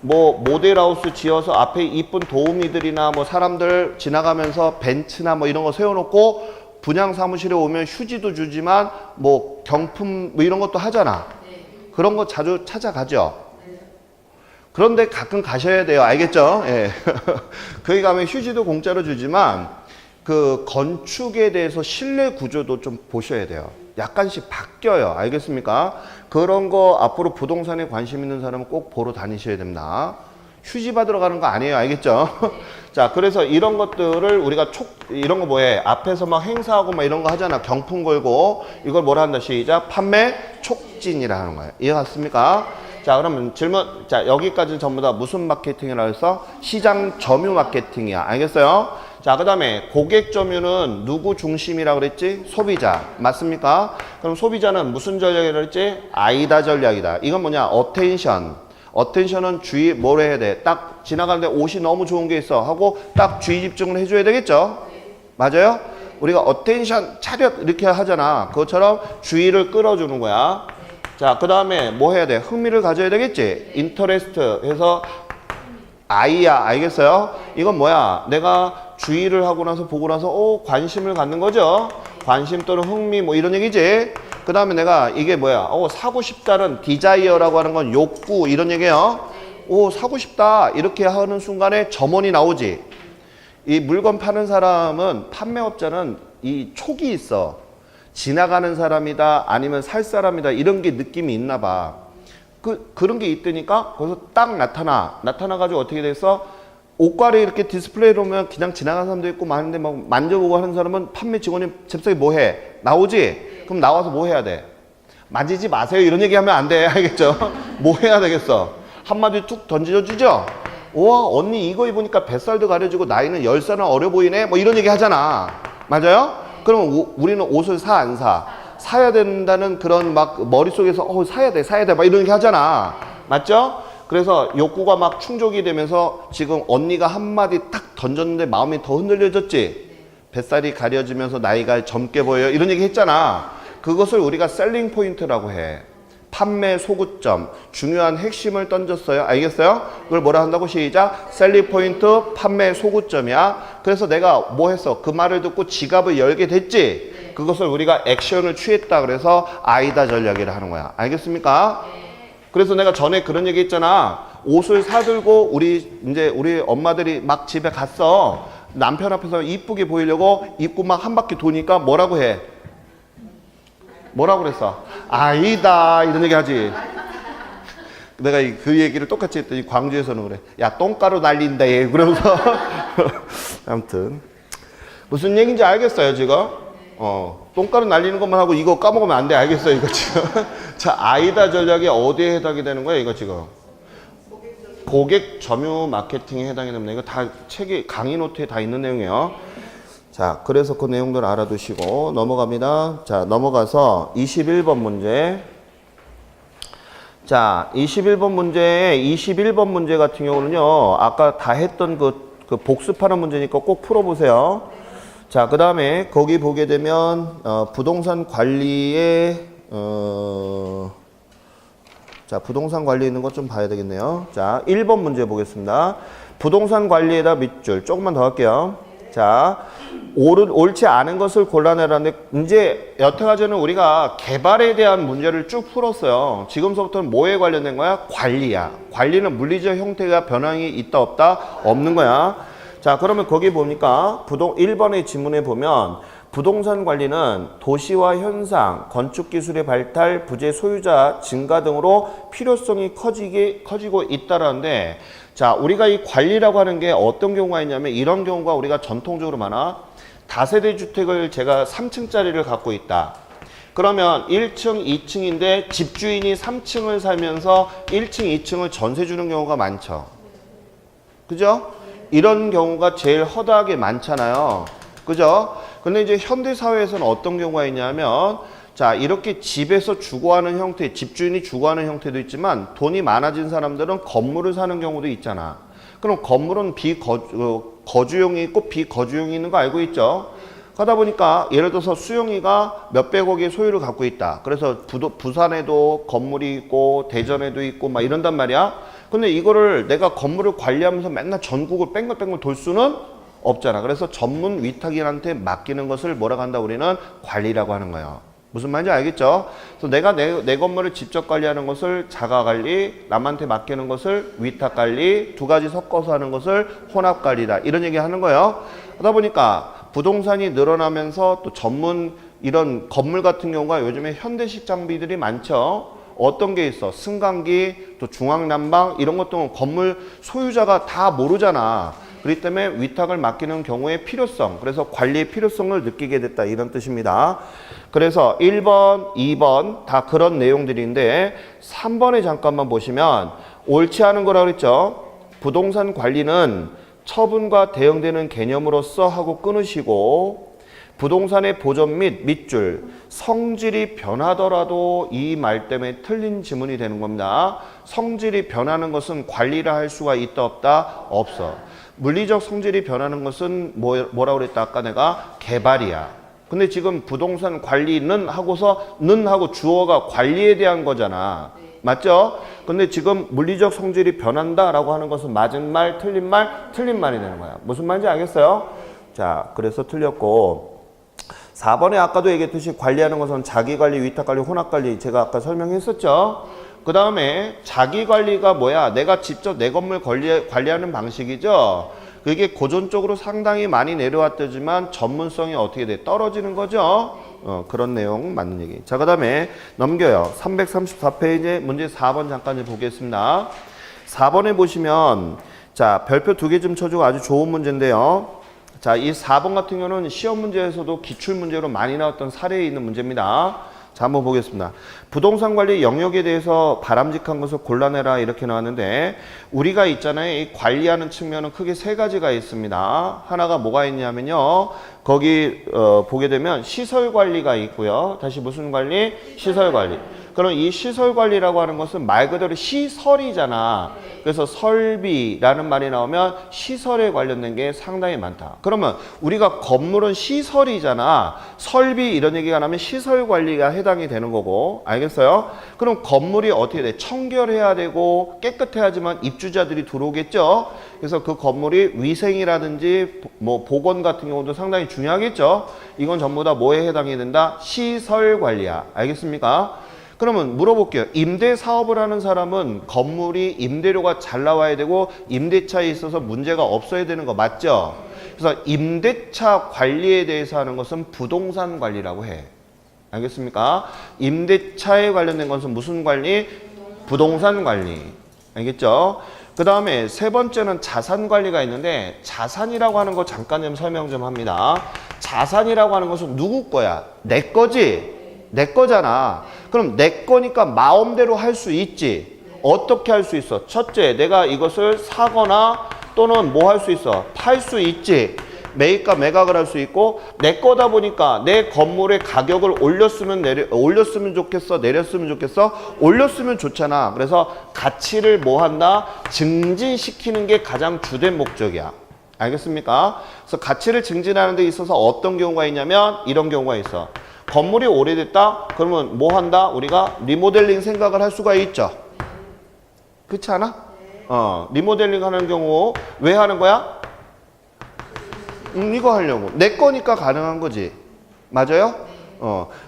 뭐 모델하우스 지어서 앞에 이쁜 도우미들이나 뭐 사람들 지나가면서 벤츠나 뭐 이런 거 세워놓고 분양 사무실에 오면 휴지도 주지만 뭐 경품 뭐 이런 것도 하잖아. 그런 거 자주 찾아가죠. 그런데 가끔 가셔야 돼요. 알겠죠? 예. 거기 가면 휴지도 공짜로 주지만 그 건축에 대해서 실내 구조도 좀 보셔야 돼요. 약간씩 바뀌어요. 알겠습니까? 그런 거 앞으로 부동산에 관심 있는 사람은 꼭 보러 다니셔야 됩니다. 휴지 받으러 가는 거 아니에요. 알겠죠? 자, 그래서 이런 것들을 우리가 이런 거 뭐해? 앞에서 막 행사하고 막 이런 거 하잖아. 경품 걸고. 이걸 뭐라 한다? 시작. 판매 촉진이라 하는 거예요. 이해 갔습니까? 자, 그러면 질문. 자, 여기까지는 전부 다 무슨 마케팅이라고 해서 시장 점유 마케팅이야. 알겠어요? 자, 그 다음에 고객 점유는 누구 중심이라고 그랬지? 소비자. 맞습니까? 그럼 소비자는 무슨 전략이라고 그랬지? 아이다 전략이다. 이건 뭐냐? 어텐션. 어텐션은 주의 뭘 해야 돼? 딱 지나가는데 옷이 너무 좋은 게 있어 하고 딱 주의 집중을 해줘야 되겠죠? 맞아요? 우리가 어텐션 차렷 이렇게 하잖아. 그것처럼 주의를 끌어주는 거야. 자, 그 다음에 뭐 해야 돼? 흥미를 가져야 되겠지? 인터레스트 해서 아이야. 알겠어요? 이건 뭐야? 내가 주의를 하고 나서 보고 나서 관심을 갖는 거죠. 관심 또는 흥미 뭐 이런 얘기지. 그 다음에 내가 이게 뭐야? 사고 싶다는 디자이어라고 하는 건 욕구 이런 얘기예요. 사고 싶다 이렇게 하는 순간에 점원이 나오지. 이 물건 파는 사람은 판매업자는 이 촉이 있어. 지나가는 사람이다 아니면 살 사람이다 이런 게 느낌이 있나 봐. 그런 게 있다니까 거기서 딱 나타나가지고 어떻게 됐어? 옷가게 이렇게 디스플레이로 오면 그냥 지나가는 사람도 있고 많은데 막 만져보고 하는 사람은 판매 직원이 잽싸게 뭐 해? 나오지? 그럼 나와서 뭐 해야 돼? 만지지 마세요 이런 얘기 하면 안 돼. 알겠죠? 뭐 해야 되겠어? 한마디 툭 던져주죠? 우와 언니 이거 입으니까 뱃살도 가려지고 나이는 10살은 어려 보이네? 뭐 이런 얘기 하잖아. 맞아요? 그러면 우리는 옷을 사 안 사? 사야 된다는 그런 막 머릿속에서 사야 돼 막 이런 얘기 하잖아. 맞죠? 그래서 욕구가 막 충족이 되면서 지금 언니가 한마디 딱 던졌는데 마음이 더 흔들려졌지? 뱃살이 가려지면서 나이가 젊게 보여요 이런 얘기 했잖아. 그것을 우리가 셀링 포인트라고 해. 판매 소구점, 중요한 핵심을 던졌어요. 알겠어요? 그걸 뭐라 한다고? 시작. 셀링 포인트, 판매 소구점이야. 그래서 내가 뭐 했어? 그 말을 듣고 지갑을 열게 됐지? 그것을 우리가 액션을 취했다 그래서 아이다 전략이라 하는 거야. 알겠습니까? 그래서 내가 전에 그런 얘기 했잖아. 옷을 사들고 우리 엄마들이 막 집에 갔어. 남편 앞에서 이쁘게 보이려고 입고 막 한 바퀴 도니까 뭐라고 해? 뭐라고 그랬어? 아니다 이런 얘기 하지. 내가 그 얘기를 똑같이 했더니 광주에서는 그래. 야 똥가루 날린다 얘. 그러면서 아무튼 무슨 얘기인지 알겠어요 지금? 똥가루 날리는 것만 하고 이거 까먹으면 안 돼. 알겠어요 이거 지금? 자 아이다 전략이 어디에 해당이 되는 거야 이거 지금? 고객 점유 마케팅에 해당이 됩니다. 이거 다 책에 강의 노트에 다 있는 내용이에요. 자 그래서 그 내용들 알아두시고 넘어갑니다. 자 넘어가서 21번 문제. 자 21번 문제 같은 경우는요 아까 다 했던 그 복습하는 문제니까 꼭 풀어보세요. 자 그 다음에 거기 보게 되면 부동산 관리에 자 부동산 관리에 있는 것 좀 봐야 되겠네요. 자 1번 문제 보겠습니다. 부동산 관리에다 밑줄 조금만 더 할게요. 자 옳지 않은 것을 골라내라는데 이제 여태까지는 우리가 개발에 대한 문제를 쭉 풀었어요. 지금서부터는 뭐에 관련된 거야? 관리야. 관리는 물리적 형태가 변형이 있다 없다? 없는 거야. 자 그러면 거기 보니까 1번의 지문에 보면 부동산 관리는 도시화 현상, 건축기술의 발달, 부재 소유자 증가 등으로 필요성이 커지고 있다라는데 자 우리가 이 관리라고 하는 게 어떤 경우가 있냐면 이런 경우가 우리가 전통적으로 많아. 다세대 주택을 제가 3층짜리를 갖고 있다. 그러면 1층, 2층인데 집주인이 3층을 살면서 1층, 2층을 전세 주는 경우가 많죠. 그죠? 이런 경우가 제일 허다하게 많잖아요. 그죠? 근데 이제 현대사회에서는 어떤 경우가 있냐면 자 이렇게 집에서 주거하는 형태, 집주인이 주거하는 형태도 있지만 돈이 많아진 사람들은 건물을 사는 경우도 있잖아. 그럼 건물은 거주용이 있고 비거주용이 있는 거 알고 있죠? 하다 보니까 예를 들어서 수영이가 몇백억의 소유를 갖고 있다. 그래서 부산에도 건물이 있고 대전에도 있고 막 이런단 말이야. 근데 이거를 내가 건물을 관리하면서 맨날 전국을 뺑글뺑글 돌 수는 없잖아. 그래서 전문 위탁인한테 맡기는 것을 뭐라고 한다 우리는 관리라고 하는 거예요. 무슨 말인지 알겠죠? 그래서 내가 내 건물을 직접 관리하는 것을 자가관리, 남한테 맡기는 것을 위탁관리, 두 가지 섞어서 하는 것을 혼합관리다. 이런 얘기 하는 거예요. 하다 보니까 부동산이 늘어나면서 또 전문 이런 건물 같은 경우가 요즘에 현대식 장비들이 많죠. 어떤 게 있어? 승강기, 또 중앙난방 이런 것도 건물 소유자가 다 모르잖아. 그렇기 때문에 위탁을 맡기는 경우의 필요성, 그래서 관리의 필요성을 느끼게 됐다 이런 뜻입니다. 그래서 1번, 2번 다 그런 내용들인데 3번에 잠깐만 보시면 옳지 않은 거라고 그랬죠. 부동산 관리는 처분과 대응되는 개념으로서 하고 끊으시고 부동산의 보존 및 밑줄, 성질이 변하더라도 이 말 때문에 틀린 지문이 되는 겁니다. 성질이 변하는 것은 관리를 할 수가 있다 없다? 없어. 물리적 성질이 변하는 것은 뭐라고 그랬다 아까 내가? 개발이야. 근데 지금 부동산 관리는 하고서 는 하고 주어가 관리에 대한 거잖아. 맞죠? 근데 지금 물리적 성질이 변한다라고 하는 것은 맞은 말, 틀린 말, 틀린 말이 되는 거야. 무슨 말인지 알겠어요? 자, 그래서 틀렸고 4번에 아까도 얘기했듯이 관리하는 것은 자기관리, 위탁관리, 혼합관리 제가 아까 설명했었죠. 그 다음에 자기관리가 뭐야? 내가 직접 내 건물 관리하는 방식이죠. 그게 고전적으로 상당히 많이 내려왔더지만 전문성이 어떻게 돼? 떨어지는 거죠. 그런 내용 맞는 얘기. 자, 그 다음에 넘겨요. 334페이지 문제 4번 잠깐 보겠습니다. 4번에 보시면 자 별표 2개 좀 쳐주고 아주 좋은 문제인데요. 자, 이 4번 같은 경우는 시험 문제에서도 기출 문제로 많이 나왔던 사례에 있는 문제입니다. 자, 한번 보겠습니다. 부동산 관리 영역에 대해서 바람직한 것을 골라내라 이렇게 나왔는데 우리가 있잖아요. 이 관리하는 측면은 크게 세 가지가 있습니다. 하나가 뭐가 있냐면요. 거기 보게 되면 시설 관리가 있고요. 다시 무슨 관리? 시설 관리. 그럼 이 시설 관리라고 하는 것은 말 그대로 시설이잖아. 그래서 설비라는 말이 나오면 시설에 관련된 게 상당히 많다. 그러면 우리가 건물은 시설이잖아. 설비 이런 얘기가 나면 시설 관리가 해당이 되는 거고. 알겠어요? 그럼 건물이 어떻게 돼? 청결해야 되고 깨끗해야지만 입주자들이 들어오겠죠. 그래서 그 건물이 위생이라든지 뭐 보건 같은 경우도 상당히 중요하겠죠. 이건 전부 다 뭐에 해당이 된다? 시설 관리야. 알겠습니까? 그러면 물어볼게요. 임대 사업을 하는 사람은 건물이 임대료가 잘 나와야 되고 임대차에 있어서 문제가 없어야 되는 거 맞죠? 그래서 임대차 관리에 대해서 하는 것은 부동산 관리라고 해. 알겠습니까? 임대차에 관련된 것은 무슨 관리? 부동산 관리. 알겠죠? 그 다음에 세 번째는 자산 관리가 있는데 자산이라고 하는 거 잠깐 좀 설명 좀 합니다. 자산이라고 하는 것은 누구 거야? 내 거지? 내 거잖아. 그럼 내 거니까 마음대로 할 수 있지. 어떻게 할 수 있어? 첫째, 내가 이것을 사거나 또는 뭐 할 수 있어? 팔 수 있지. 매입과 매각을 할 수 있고 내 거다 보니까 내 건물의 가격을 올렸으면 좋겠어, 내렸으면 좋겠어, 올렸으면 좋잖아. 그래서 가치를 뭐 한다? 증진시키는 게 가장 주된 목적이야. 알겠습니까? 그래서 가치를 증진하는 데 있어서 어떤 경우가 있냐면 이런 경우가 있어. 건물이 오래됐다? 그러면 뭐 한다? 우리가 리모델링 생각을 할 수가 있죠. 그렇지 않아? 리모델링 하는 경우 왜 하는 거야? 이거 하려고. 내 거니까 가능한 거지. 맞아요?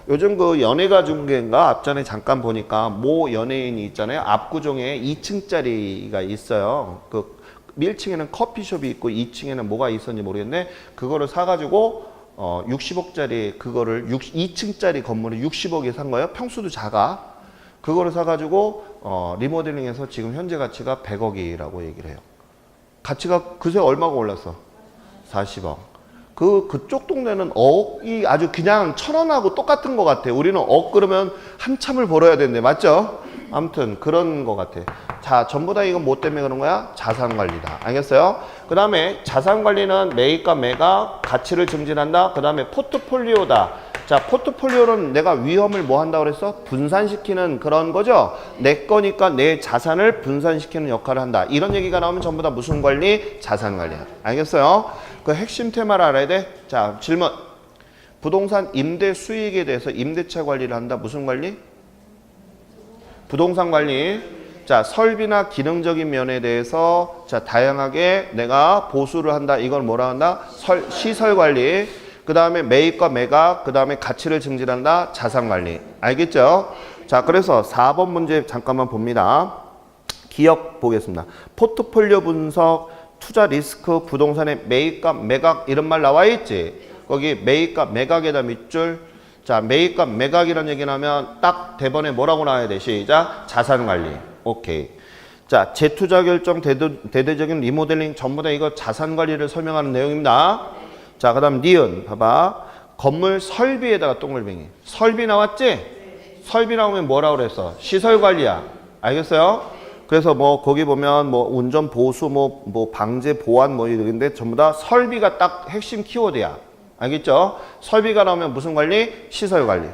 요즘 그 연예가 중계인가 앞전에 잠깐 보니까 모 연예인이 있잖아요. 압구정에 2층짜리가 있어요. 그 1층에는 커피숍이 있고 2층에는 뭐가 있었는지 모르겠는데 그거를 사가지고 60억짜리 그거를 2층짜리 건물을 60억에 산 거예요. 평수도 작아. 그거를 사가지고 리모델링해서 지금 현재 가치가 100억이라고 얘기를 해요. 가치가 그새 얼마가 올랐어? 40억. 그쪽 동네는 억이 아주 그냥 1,000원하고 똑같은 것 같아. 우리는 억 그러면 한참을 벌어야 되는데, 맞죠? 아무튼 그런 것 같아. 자, 전부 다 이건 뭐 때문에 그런 거야? 자산 관리다. 알겠어요? 그 다음에 자산 관리는 매입과 매각, 가치를 증진한다. 그 다음에 포트폴리오다. 자, 포트폴리오는 내가 위험을 뭐 한다고 그랬어? 분산시키는 그런 거죠? 내 거니까 내 자산을 분산시키는 역할을 한다. 이런 얘기가 나오면 전부 다 무슨 관리? 자산 관리야. 알겠어요? 그 핵심 테마를 알아야 돼. 자, 질문. 부동산 임대 수익에 대해서 임대차 관리를 한다. 무슨 관리? 부동산 관리. 자, 설비나 기능적인 면에 대해서 자, 다양하게 내가 보수를 한다. 이걸 뭐라 한다? 시설 관리. 그 다음에 매입과 매각, 그 다음에 가치를 증진한다. 자산 관리. 알겠죠? 자, 그래서 4번 문제 잠깐만 봅니다. 기억 보겠습니다. 포트폴리오 분석, 투자 리스크, 부동산의 매입과 매각 이런 말 나와 있지? 거기 매입과 매각에다 밑줄. 자, 매입과 매각이라는 얘기는 하면 딱 대본에 뭐라고 나와야 돼? 시작. 자산 관리. 오케이. 자, 재투자 결정, 대대적인 리모델링 전부 다 이거 자산 관리를 설명하는 내용입니다. 자, 그 다음 니은 봐봐. 건물 설비에다가 동글뱅이. 설비 나왔지? 설비 나오면 뭐라고 그랬어? 시설 관리야. 알겠어요? 그래서 뭐 거기 보면 뭐 운전 보수 뭐 방제 보안 뭐 이런데 전부 다 설비가 딱 핵심 키워드야. 알겠죠? 설비가 나오면 무슨 관리? 시설 관리.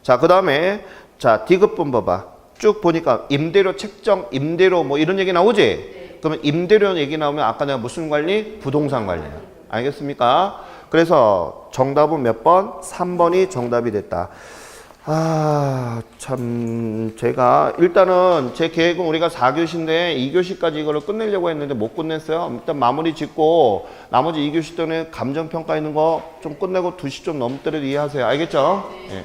자, 그 다음에 자, 디귿분 봐봐. 쭉 보니까 임대료 책정, 임대료 뭐 이런 얘기 나오지? 그러면 임대료 얘기 나오면 아까 내가 무슨 관리? 부동산 관리야. 알겠습니까? 그래서 정답은 몇 번? 3번이 정답이 됐다. 아, 참 제가 일단은 제 계획은 우리가 4교시인데 2교시까지 이거를 끝내려고 했는데 못 끝냈어요. 일단 마무리 짓고 나머지 2교시 때는 감정평가 있는 거 좀 끝내고 2시 좀 넘더라도 이해하세요. 알겠죠? 네.